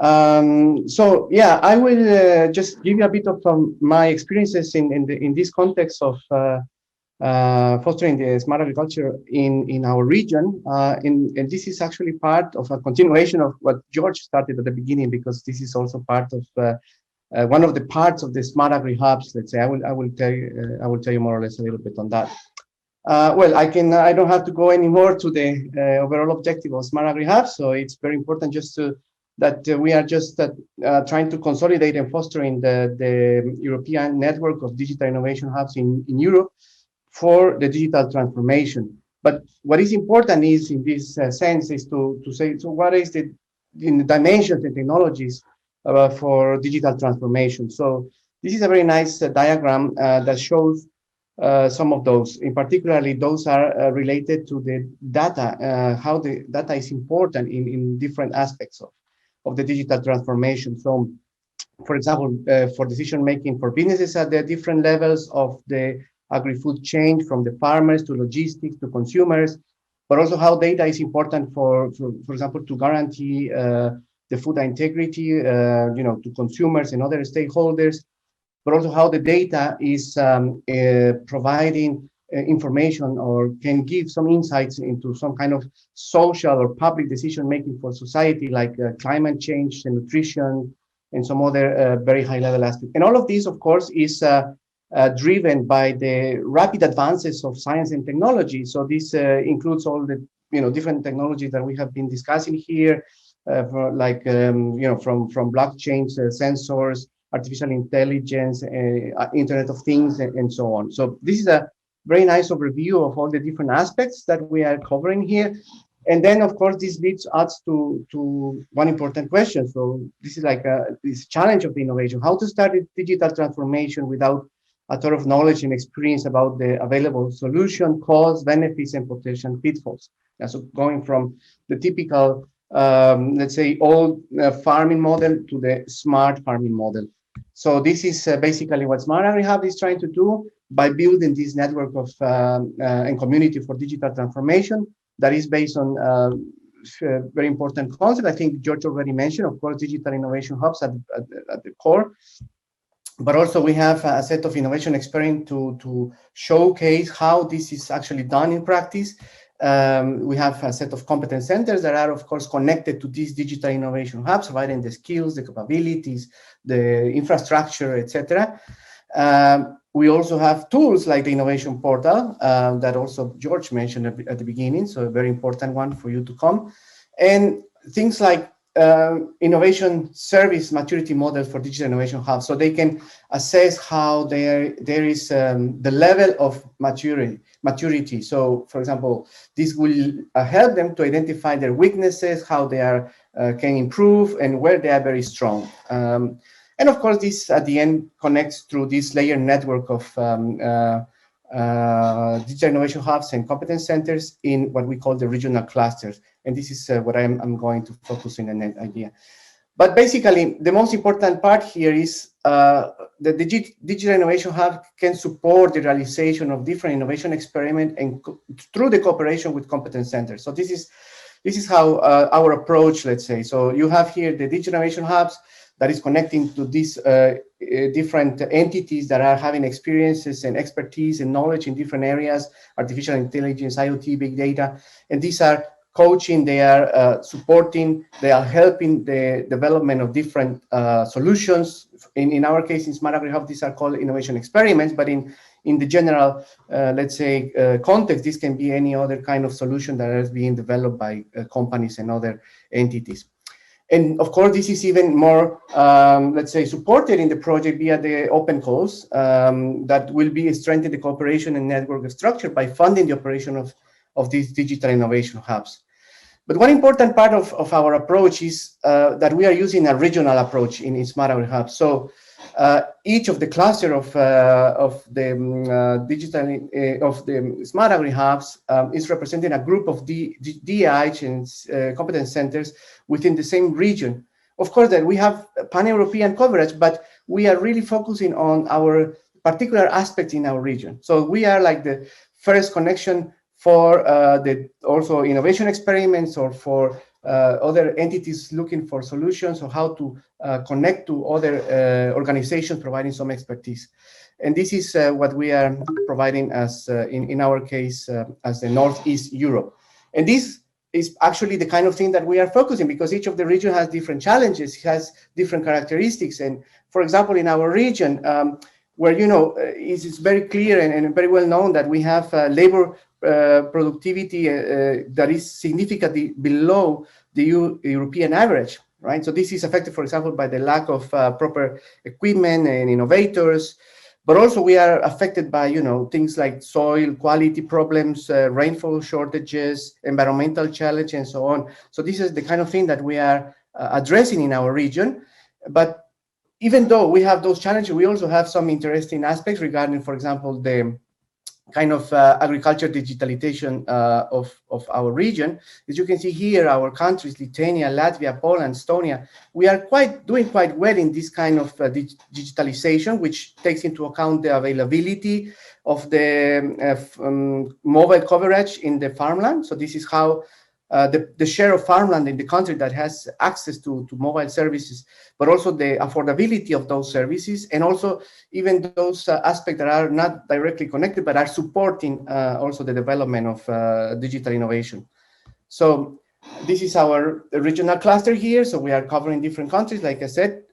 So yeah, I will just give you a bit of my experiences in this context of fostering the smart agriculture in our region, and this is actually part of a continuation of what George started at the beginning, because this is also part of one of the parts of the smart agri hubs. Let's say I will tell you more or less a little bit on that. Well, I don't have to go anymore to the overall objective of smart agri hubs, so it's very important just that we are just trying to consolidate and fostering the European network of digital innovation hubs in Europe for the digital transformation. But what is important is, in this sense, is to say, so what is the dimensions and technologies for digital transformation? So this is a very nice diagram that shows some of those. In particularly, those are related to the data, how the data is important in different aspects of the digital transformation. So, for example, for decision making for businesses at the different levels of the agri-food chain, from the farmers to logistics to consumers, but also how data is important for example, to guarantee the food integrity, to consumers and other stakeholders, but also how the data is providing information or can give some insights into some kind of social or public decision making for society, like climate change and nutrition and some other very high level aspects. And all of this, of course, is driven by the rapid advances of science and technology. So this includes all the different technologies that we have been discussing here, from blockchains, sensors, artificial intelligence, Internet of Things, and so on. So this is a very nice overview of all the different aspects that we are covering here. And then, of course, this leads us to one important question. So this is like this challenge of the innovation: how to start a digital transformation without a ton of knowledge and experience about the available solution, costs, benefits, and potential pitfalls. And so going from the typical, let's say, old farming model to the smart farming model. So this is basically what Smart Agri Hub is trying to do by building this network of and community for digital transformation that is based on very important concept. I think George already mentioned, of course, digital innovation hubs at the core. But also we have a set of innovation experience to showcase how this is actually done in practice. We have a set of competence centers that are, of course, connected to these digital innovation hubs, providing the skills, the capabilities, the infrastructure, etc. We also have tools like the innovation portal that also George mentioned at the beginning, so a very important one for you to come. And things like innovation service maturity models for digital innovation hubs, so they can assess how there is the level of maturity. So, for example, this will help them to identify their weaknesses, how they are can improve, and where they are very strong. And of course, this at the end connects through this layer network of digital innovation hubs and competence centers in what we call the regional clusters. And this is what I'm going to focus in the next idea. But basically, the most important part here is that the Digital Innovation Hub can support the realization of different innovation experiments and through the cooperation with competence centers. So this is how our approach, let's say. So you have here the Digital Innovation Hubs that is connecting to these different entities that are having experiences and expertise and knowledge in different areas, artificial intelligence, IoT, big data, and these are coaching, they are supporting, they are helping the development of different solutions. In our case, in SmartRural Hub, these are called innovation experiments, but in the general, let's say, context, this can be any other kind of solution that is being developed by companies and other entities. And of course, this is even more, let's say, supported in the project via the open calls that will be strengthening the cooperation and network structure by funding the operation of these digital innovation hubs. But one important part of our approach is that we are using a regional approach in SmartRural Hub. So each of the cluster of the SmartRural Hubs is representing a group of DIH and competence centers within the same region. Of course, that we have pan-European coverage, but we are really focusing on our particular aspect in our region. So we are like the first connection for the also innovation experiments or for other entities looking for solutions or how to connect to other organizations providing some expertise. And this is what we are providing as, in our case, as the Northeast Europe. And this is actually the kind of thing that we are focusing because each of the region has different challenges, has different characteristics. And for example, in our region, where, you know, it's very clear and very well known that we have labor productivity that is significantly below the European average, right? So this is affected, for example, by the lack of proper equipment and innovators, but also we are affected by, you know, things like soil quality problems, rainfall shortages, environmental challenge, and so on. So this is the kind of thing that we are addressing in our region. But even though we have those challenges, we also have some interesting aspects regarding, for example, the kind of agriculture digitalization of our region. As you can see here, our countries, Lithuania, Latvia, Poland, Estonia, we are doing quite well in this kind of digitalization, which takes into account the availability of the mobile coverage in the farmland. So this is how the share of farmland in the country that has access to mobile services, but also the affordability of those services, and also even those aspects that are not directly connected, but are supporting also the development of digital innovation. So this is our regional cluster here. So we are covering different countries. Like I said,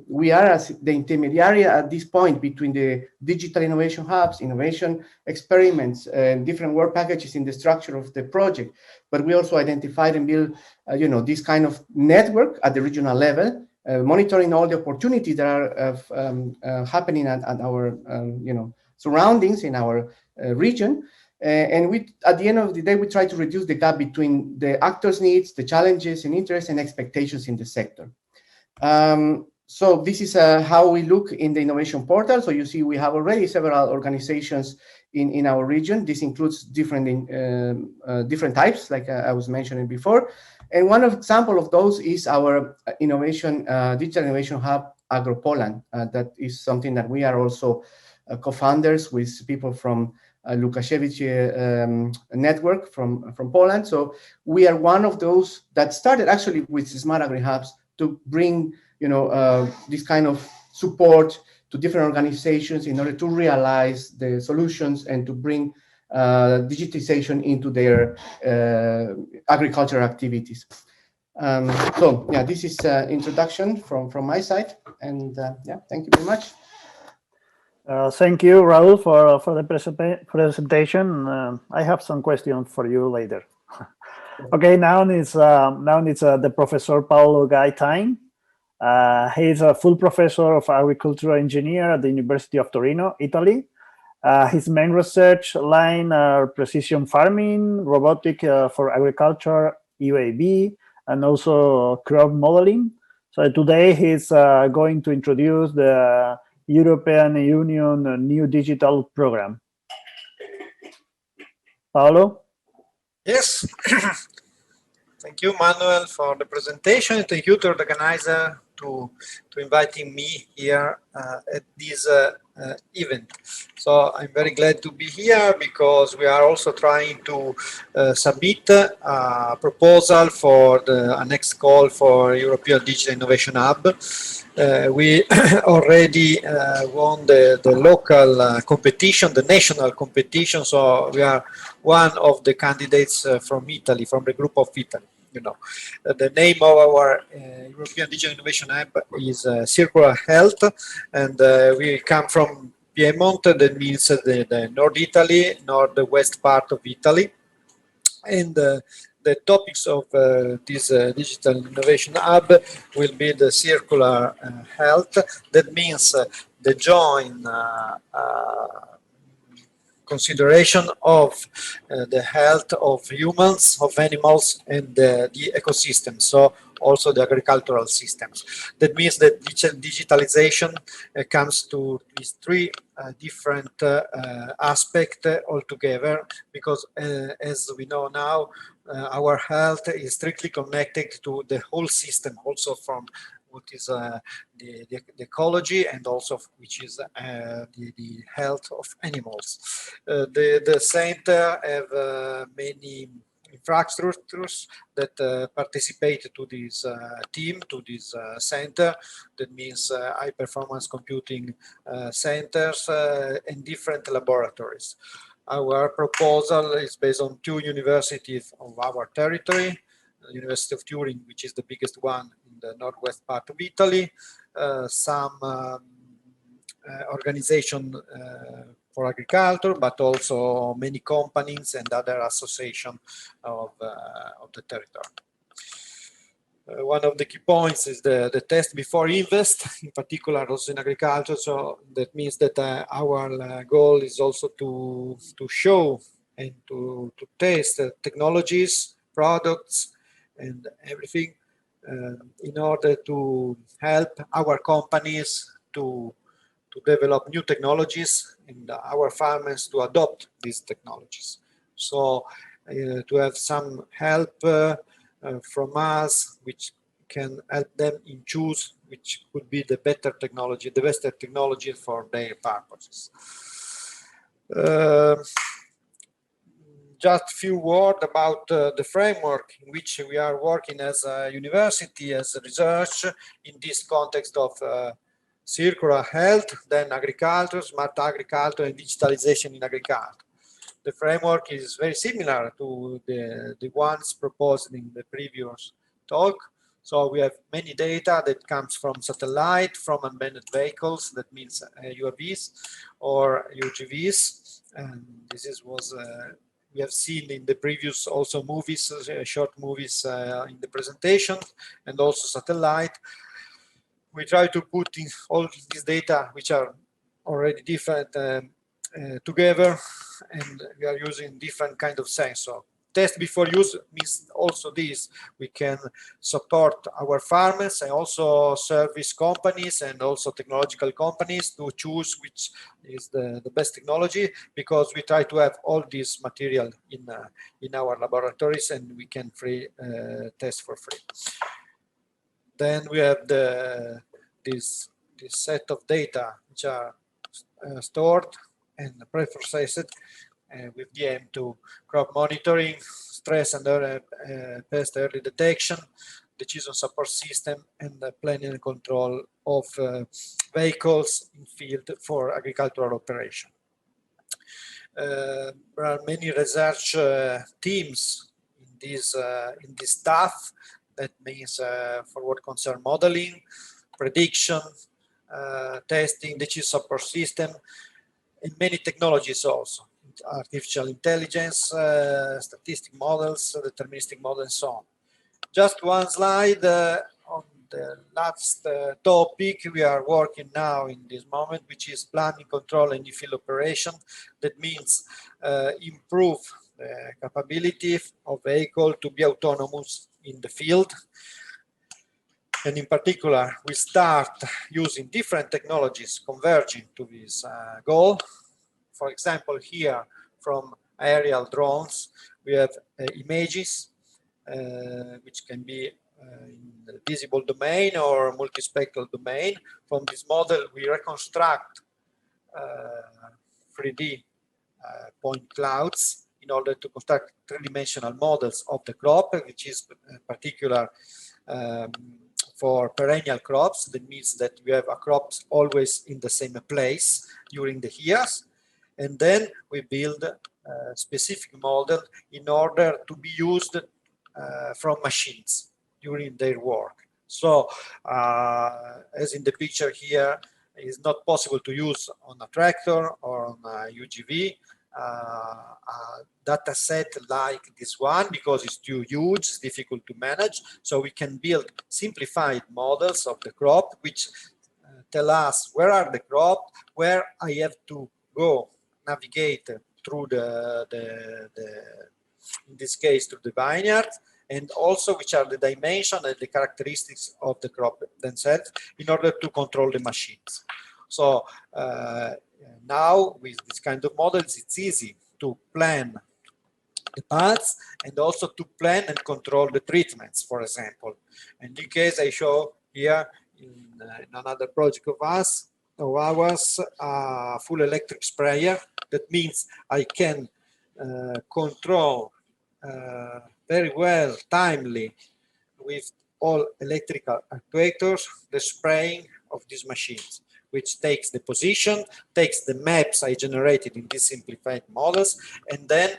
we are as the intermediary at this point between the digital innovation hubs, innovation experiments, and different work packages in the structure of the project. But we also identified and build, you know, this kind of network at the regional level, monitoring all the opportunities that are happening at our, you know, surroundings in our region. And we, at the end of the day, we try to reduce the gap between the actors' needs, the challenges and interests and expectations in the sector. So this is how we look in the innovation portal. So you see, we have already several organizations in our region. This includes different types, like I was mentioning before. And one example of those is our digital innovation hub, AgroPoland. That is something that we are also co-founders with people from Lukasiewicz network from Poland. So we are one of those that started actually with SmartRural hubs to bring, you know, this kind of support to different organizations in order to realize the solutions and to bring digitization into their agricultural activities. So yeah, this is introduction from my side, and yeah, thank you very much. Thank you, Raúl, for the presentation. I have some questions for you later. Okay, now it's the Professor Paolo Guy time. He is a full professor of agricultural engineer at the University of Torino, Italy. His main research line are precision farming, robotic for agriculture, UAV, and also crop modeling. So today he's going to introduce the European Union new digital program. Paolo? Yes. Thank you, Manuel, for the presentation. Thank you to the organizer to inviting me here at this event. So I'm very glad to be here because we are also trying to submit a proposal for a next call for European Digital Innovation Hub. We already won the local competition, the national competition. So we are one of the candidates from Italy, from the group of Italy. You know, the name of our European Digital Innovation Hub is Circular Health, and we come from Piedmont, that means the North Italy, northwest part of Italy. And the topics of this Digital Innovation Hub will be the circular health. That means the joint consideration of the health of humans, of animals, and the ecosystem, so also the agricultural systems. That means that digitalization comes to these three different aspects altogether, because as we know now, our health is strictly connected to the whole system, also from what is the ecology, and also which is the health of animals. The center have many infrastructures that participate to this team, to this center. That means high performance computing centers and different laboratories. Our proposal is based on two universities of our territory. University of Turin, which is the biggest one in the northwest part of Italy, some organization for agriculture, but also many companies and other associations of the territory. One of the key points is the test before invest, in particular also in agriculture. So that means that our goal is also to show and to test technologies, products, and everything in order to help our companies to develop new technologies and our farmers to adopt these technologies. So to have some help from us, which can help them in choose which could be the better technology, the best technology for their purposes. Just a few words about the framework in which we are working as a university, as a research in this context of circular health, then agriculture, smart agriculture, and digitalization in agriculture. The framework is very similar to the ones proposed in the previous talk. So we have many data that comes from satellite, from unmanned vehicles, that means UAVs or UGVs. And this was we have seen in the previous also movies, short movies in the presentation, and also satellite. We try to put in all these data, which are already different, together, and we are using different kind of sensor. Test before use means also this. We can support our farmers and also service companies and also technological companies to choose which is the best technology, because we try to have all this material in our laboratories, and we can test for free. Then we have this set of data which are stored and pre-processed with the aim to crop monitoring, stress and pest early detection, decision support system, and the planning and control of vehicles in field for agricultural operation. There are many research teams in this staff. That means for what concerns modeling, prediction, testing, digital support system, and many technologies also, artificial intelligence, statistic models, deterministic models, and so on. Just one slide on the last topic we are working now in this moment, which is planning, control, and in-field operation. That means improve the capability of vehicle to be autonomous in the field. And in particular, we start using different technologies converging to this goal. For example, here from aerial drones, we have images which can be in the visible domain or multispectral domain. From this model, we reconstruct 3D point clouds in order to construct three-dimensional models of the crop, which is particular for perennial crops. That means that we have a crops always in the same place during the years. And then we build a specific model in order to be used from machines during their work. So as in the picture here, it's not possible to use on a tractor or on a UGV a data set like this one, because it's too huge, it's difficult to manage. So we can build simplified models of the crop, which tell us where are the crop, where I have to go navigate through in this case, through the vineyard, and also which are the dimension and the characteristics of the crop themselves in order to control the machines. So now with this kind of models, it's easy to plan the paths and also to plan and control the treatments, for example. In this case, I show here in another project of ours, a full electric sprayer. That means I can control very well, timely, with all electrical actuators, the spraying of these machines, which takes the position, takes the maps I generated in these simplified models, and then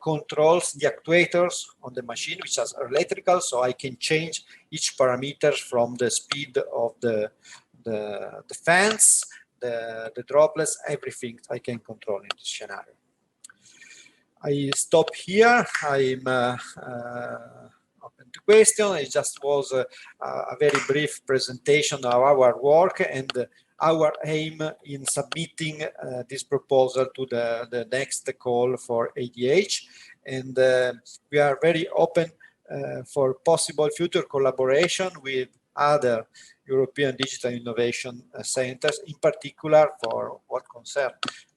controls the actuators on the machine, which are electrical, so I can change each parameter from the speed of the fans, the droplets, everything I can control in this scenario. I stop here. I'm open to question. It just was a very brief presentation of our work and our aim in submitting this proposal to the next call for ADH. And we are very open for possible future collaboration with other European digital innovation centers, in particular for what concerns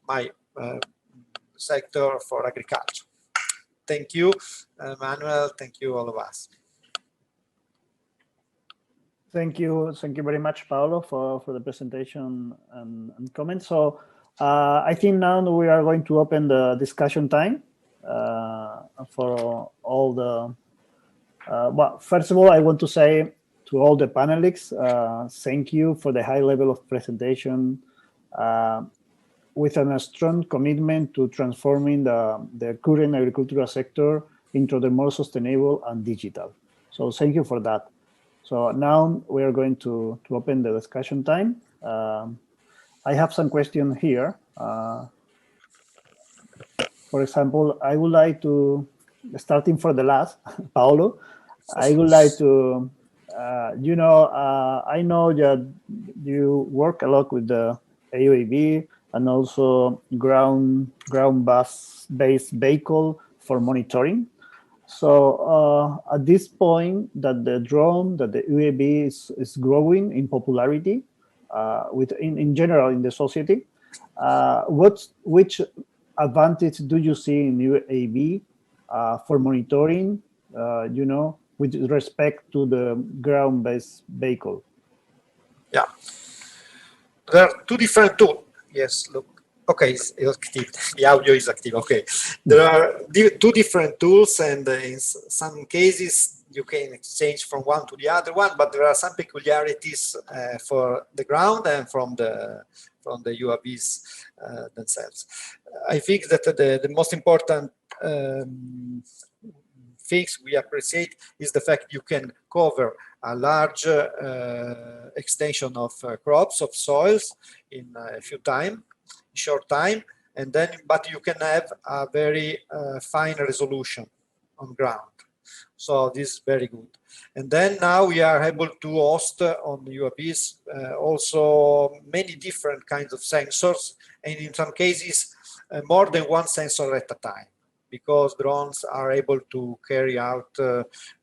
my sector for agriculture. Thank you, Manuel. Thank you, all of us. Thank you very much, Paolo, for the presentation and comments. So I think now we are going to open the discussion time for all the. Well, first of all, I want to say to all the panelists, thank you for the high level of presentation with a strong commitment to transforming the current agricultural sector into the more sustainable and digital. So thank you for that. So now we are going to open the discussion time. I have some questions here. For example, I would like to, starting for the last, Paolo, I would like to, I know that you work a lot with the UAV and also ground-based vehicle for monitoring. So at this point that the drone, that the UAV is growing in popularity in general in the society, which advantage do you see in UAV for monitoring, with respect to the ground-based vehicle? Yeah, there are two different tools. Yes, look. Okay, it's active. The audio is active. Okay, there are two different tools, and in some cases you can exchange from one to the other one. But there are some peculiarities for the ground and from the UAVs themselves. I think that the most important things we appreciate is the fact you can cover a large extension of crops, of soils in a short time, and then, but you can have a very fine resolution on ground. So this is very good. And then now we are able to host on the UAVs also many different kinds of sensors, and in some cases more than one sensor at a time, because drones are able to carry out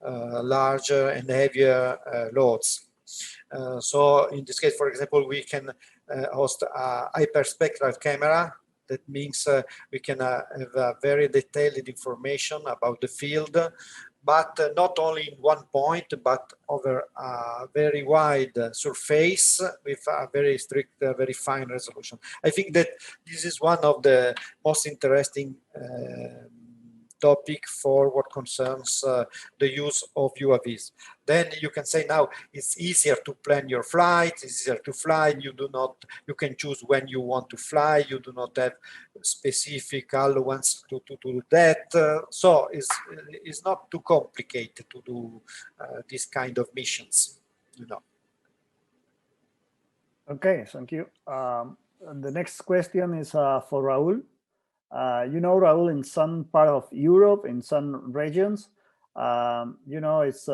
larger and heavier loads. So in this case, for example, we can host a hyperspectral camera. That means we can have very detailed information about the field, but not only in one point, but over a very wide surface with a very strict, very fine resolution. I think that this is one of the most interesting topic for what concerns the use of UAVs. Then you can say now it's easier to plan your flight, it's easier to fly, you can choose when you want to fly, you do not have specific allowance to do that. So it's not too complicated to do this kind of missions, you know. Okay, thank you. The next question is for Raúl. You know, Raúl, in some part of Europe, in some regions, you know, it's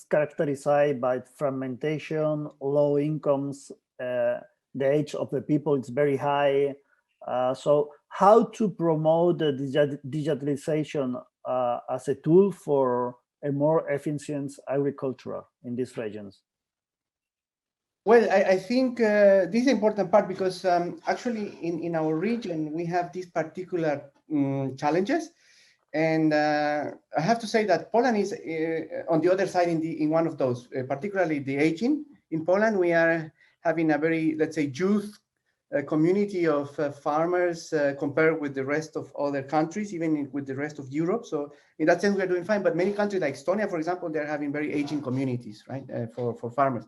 characterized by fragmentation, low incomes, the age of the people is very high. So how to promote the digitalization as a tool for a more efficient agriculture in these regions? Well, I think this is an important part because actually in our region, we have these particular challenges. And I have to say that Poland is on the other side in one of those, particularly the aging. In Poland, we are having a very, let's say, youth community of farmers compared with the rest of other countries, even with the rest of Europe. So in that sense, we are doing fine. But many countries like Estonia, for example, they're having very aging communities, right, for farmers.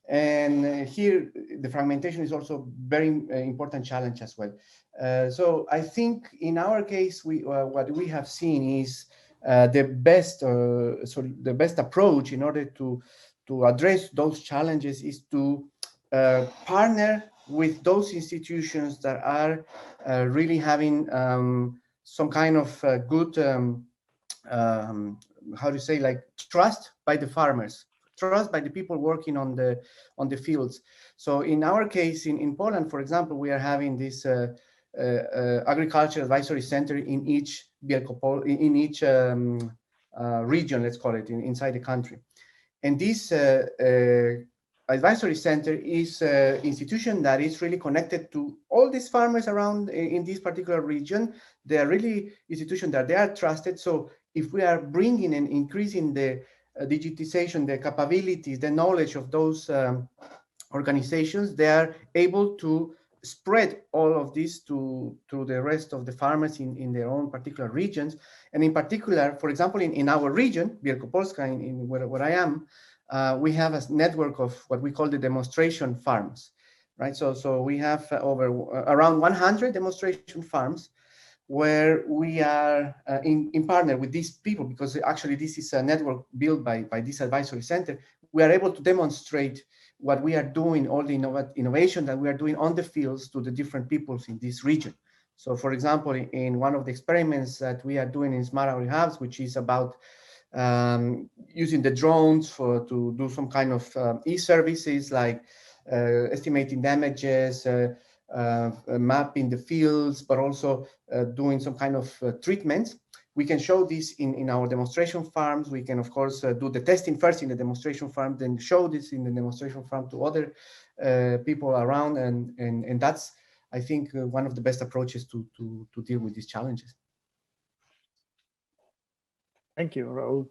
And here, the fragmentation is also very important challenge as well. So I think in our case, what we have seen is the best approach in order to address those challenges is to partner with those institutions that are really having some kind of good, how to say, like trust by the farmers. Trust by the people working on the fields. So in our case, in Poland, for example, we are having this agriculture advisory center in each region, let's call it, inside the country. And this advisory center is an institution that is really connected to all these farmers around in this particular region. They are really institutions that they are trusted. So if we are bringing and increasing the digitization, the capabilities, the knowledge of those organizations, they are able to spread all of this to the rest of the farmers in their own particular regions. And in particular, for example, in our region, Wielkopolska, where I am, we have a network of what we call the demonstration farms, right? So we have around 100 demonstration farms where we are in partner with these people, because actually this is a network built by this advisory center. We are able to demonstrate what we are doing, all the innovation that we are doing on the fields to the different peoples in this region. So for example, in one of the experiments that we are doing in SmartRural hubs, which is about using the drones to do some kind of e-services like estimating damages, mapping the fields, but also doing some kind of treatments. We can show this in our demonstration farms. We can, of course, do the testing first in the demonstration farm, then show this in the demonstration farm to other people around. And that's, I think, one of the best approaches to deal with these challenges. Thank you, Raúl.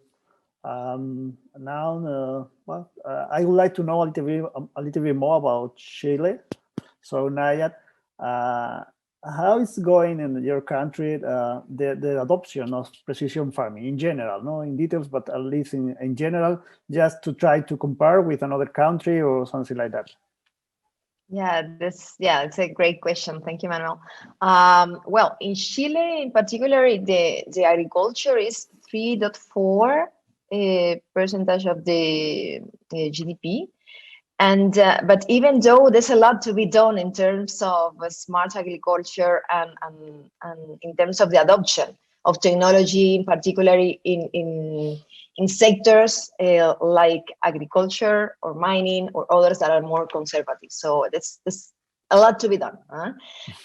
Now, I would like to know a little bit more about Chile. So Nayat, how is going in your country the adoption of precision farming in general, no in details, but at least in general, just to try to compare with another country or something like that? Yeah, it's a great question. Thank you, Manuel. Well, in Chile, in particular, the agriculture is 3.4 percentage of the GDP. And but even though there's a lot to be done in terms of smart agriculture and in terms of the adoption of technology, particularly in sectors like agriculture or mining or others that are more conservative. So there's a lot to be done.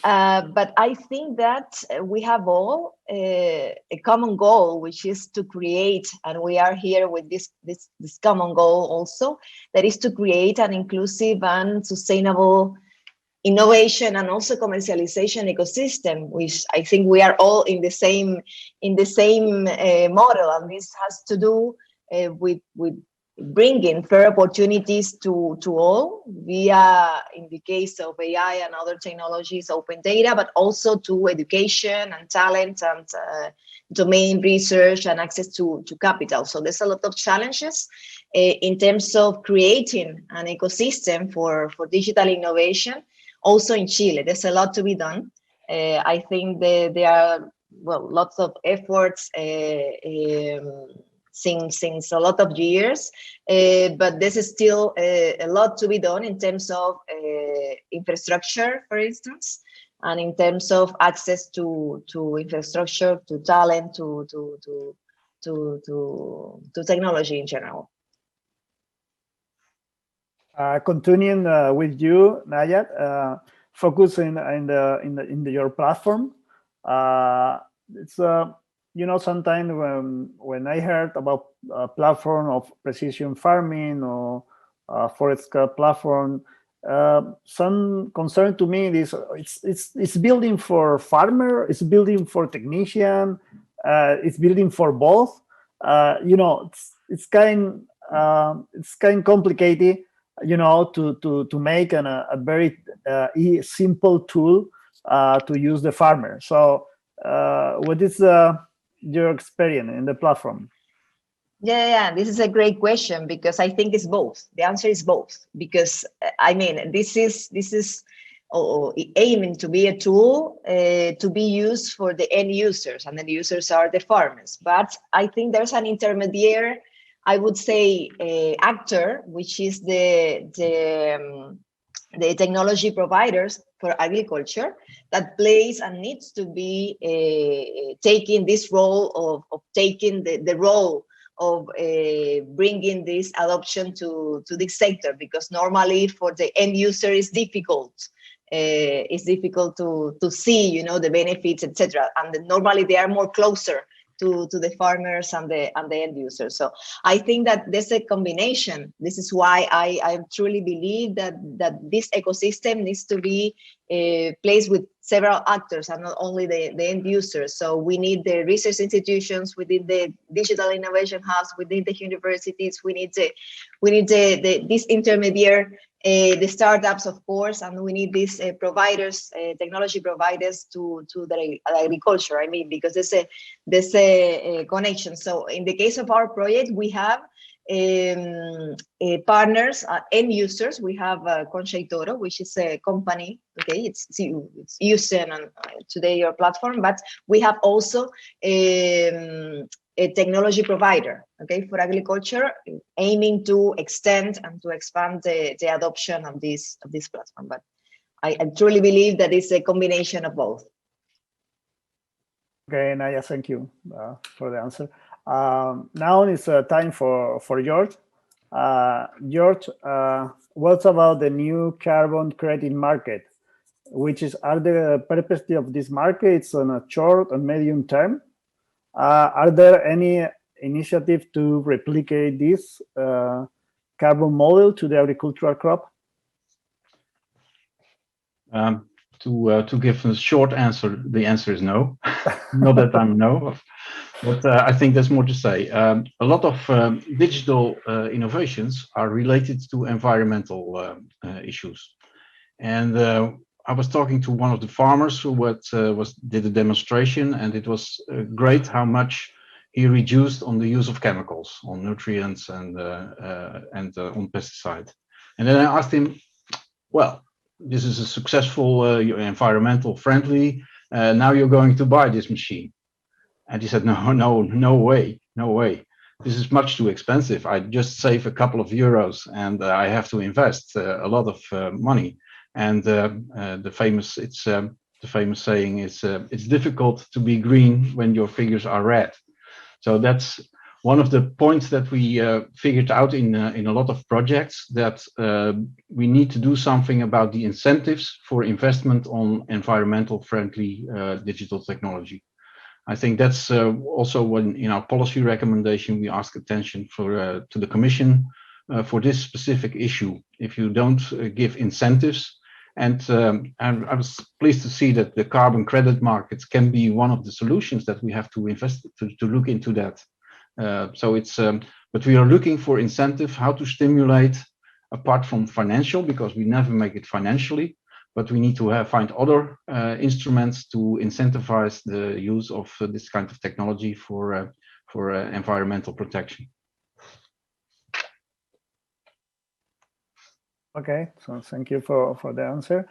But I think that we have all a common goal, which is to create, and we are here with this common goal also, that is to create an inclusive and sustainable innovation and also commercialization ecosystem, which I think we are all in the same model, and this has to do with bringing fair opportunities to all via, in the case of AI and other technologies, open data, but also to education and talent and domain research and access to capital. So there's a lot of challenges in terms of creating an ecosystem for digital innovation. Also in Chile, there's a lot to be done. I think there are, well, lots of efforts since a lot of years, but this is still a lot to be done in terms of infrastructure, for instance, and in terms of access to infrastructure, to talent, to technology in general. Continuing with you, Nayat, focusing in your platform. It's you know, sometimes when I heard about a platform of precision farming or forest platform, some concern to me is it's building for farmer, it's building for technician, it's building for both. You know, it's kind complicated, you know, to make a very simple tool to use the farmer. So what is your experience in the platform? Yeah, this is a great question, because I think it's both. The answer is both, because I mean, this is aiming to be a tool to be used for the end users, and the users are the farmers. But I think there's an intermediary, I would say, actor, which is the technology providers for agriculture, that plays and needs to be taking this role of taking the role of bringing this adoption to this sector, because normally for the end user it's difficult. It's difficult to see, you know, the benefits, etc. And normally they are more closer to the farmers and the end users. So I think that there's a combination. This is why I truly believe that this ecosystem needs to be placed with several actors and not only the end users. So we need the research institutions, we need the digital innovation hubs, we need the universities, we need this intermediary, the startups, of course, and we need these providers, technology providers to the agriculture. I mean, because there's a connection. So in the case of our project, we have partners, end users. We have Concha y Toro, which is a company. Okay, it's using today your platform, but we have also a technology provider, okay, for agriculture, aiming to extend and to expand the adoption of this platform. But I truly believe that it's a combination of both. Okay, Naya, thank you for the answer. Now it's time for George. George, what's about the new carbon credit market? Are the purpose of this market? It's on a short and medium term. Are there any initiative to replicate this carbon model to the agricultural crop? To give a short answer, the answer is no. Not that I know of, but I think there's more to say. A lot of digital innovations are related to environmental issues, and I was talking to one of the farmers who did a demonstration, and it was great how much he reduced on the use of chemicals, on nutrients and on pesticide. And then I asked him, well, this is a successful, environmental friendly, now you're going to buy this machine. And he said, no way. this is much too expensive. I just save a couple of euros and I have to invest a lot of money. And the famous saying is, it's difficult to be green when your figures are red. So that's one of the points that we figured out in a lot of projects, that we need to do something about the incentives for investment on environmental friendly digital technology. I think that's also when in our policy recommendation we ask attention to the Commission for this specific issue. If you don't give incentives, and I was pleased to see that the carbon credit markets can be one of the solutions that we have to invest to look into that. But we are looking for incentive, how to stimulate apart from financial, because we never make it financially, but we need to find other instruments to incentivize the use of this kind of technology for environmental protection. Okay, so thank you for the answer.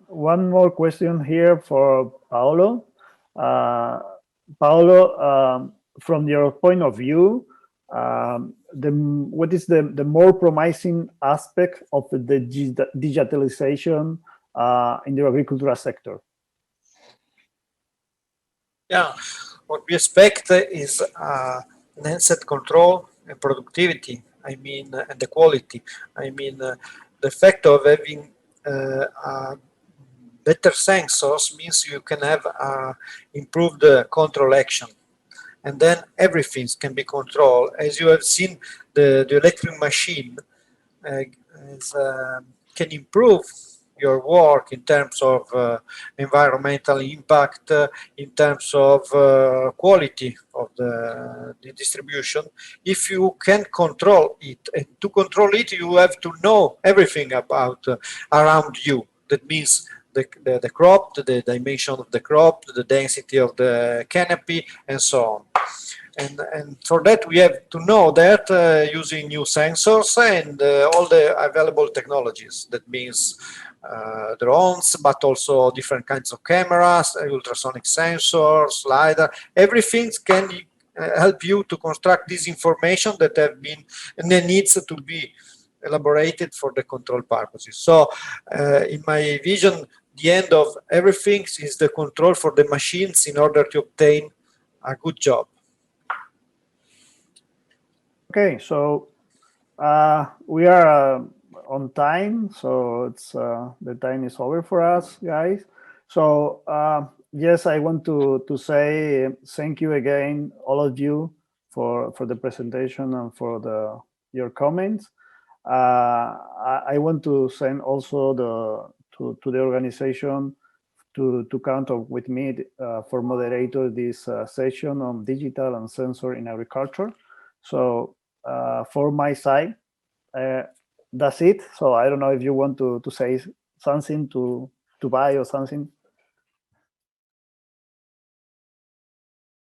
One more question here for Paolo. Paolo, from your point of view, what is the more promising aspect of the digitalization in the agricultural sector? Yeah, what we expect is enhanced control and productivity. I mean, and the quality. I mean, the effect of having better sensors means you can have improved control action. And then everything can be controlled. As you have seen, the electric machine can improve your work in terms of environmental impact, in terms of quality of the distribution, if you can control it. And to control it, you have to know everything about around you. That means the crop, the dimension of the crop, the density of the canopy, and so on. And for that, we have to know that using new sensors and all the available technologies. That means drones, but also different kinds of cameras, ultrasonic sensors, LiDAR. Everything can help you to construct this information that have been and then needs to be elaborated for the control purposes. So in my vision, the end of everything is the control for the machines in order to obtain a good job. Okay, so we are on time, so it's the time is over for us, guys. So yes, I want to say thank you again, all of you, for the presentation and for your comments. I want to send also to the organization to count with me for moderator this session on digital and sensor in agriculture. So for my side, that's it. So I don't know if you want to say something to buy or something.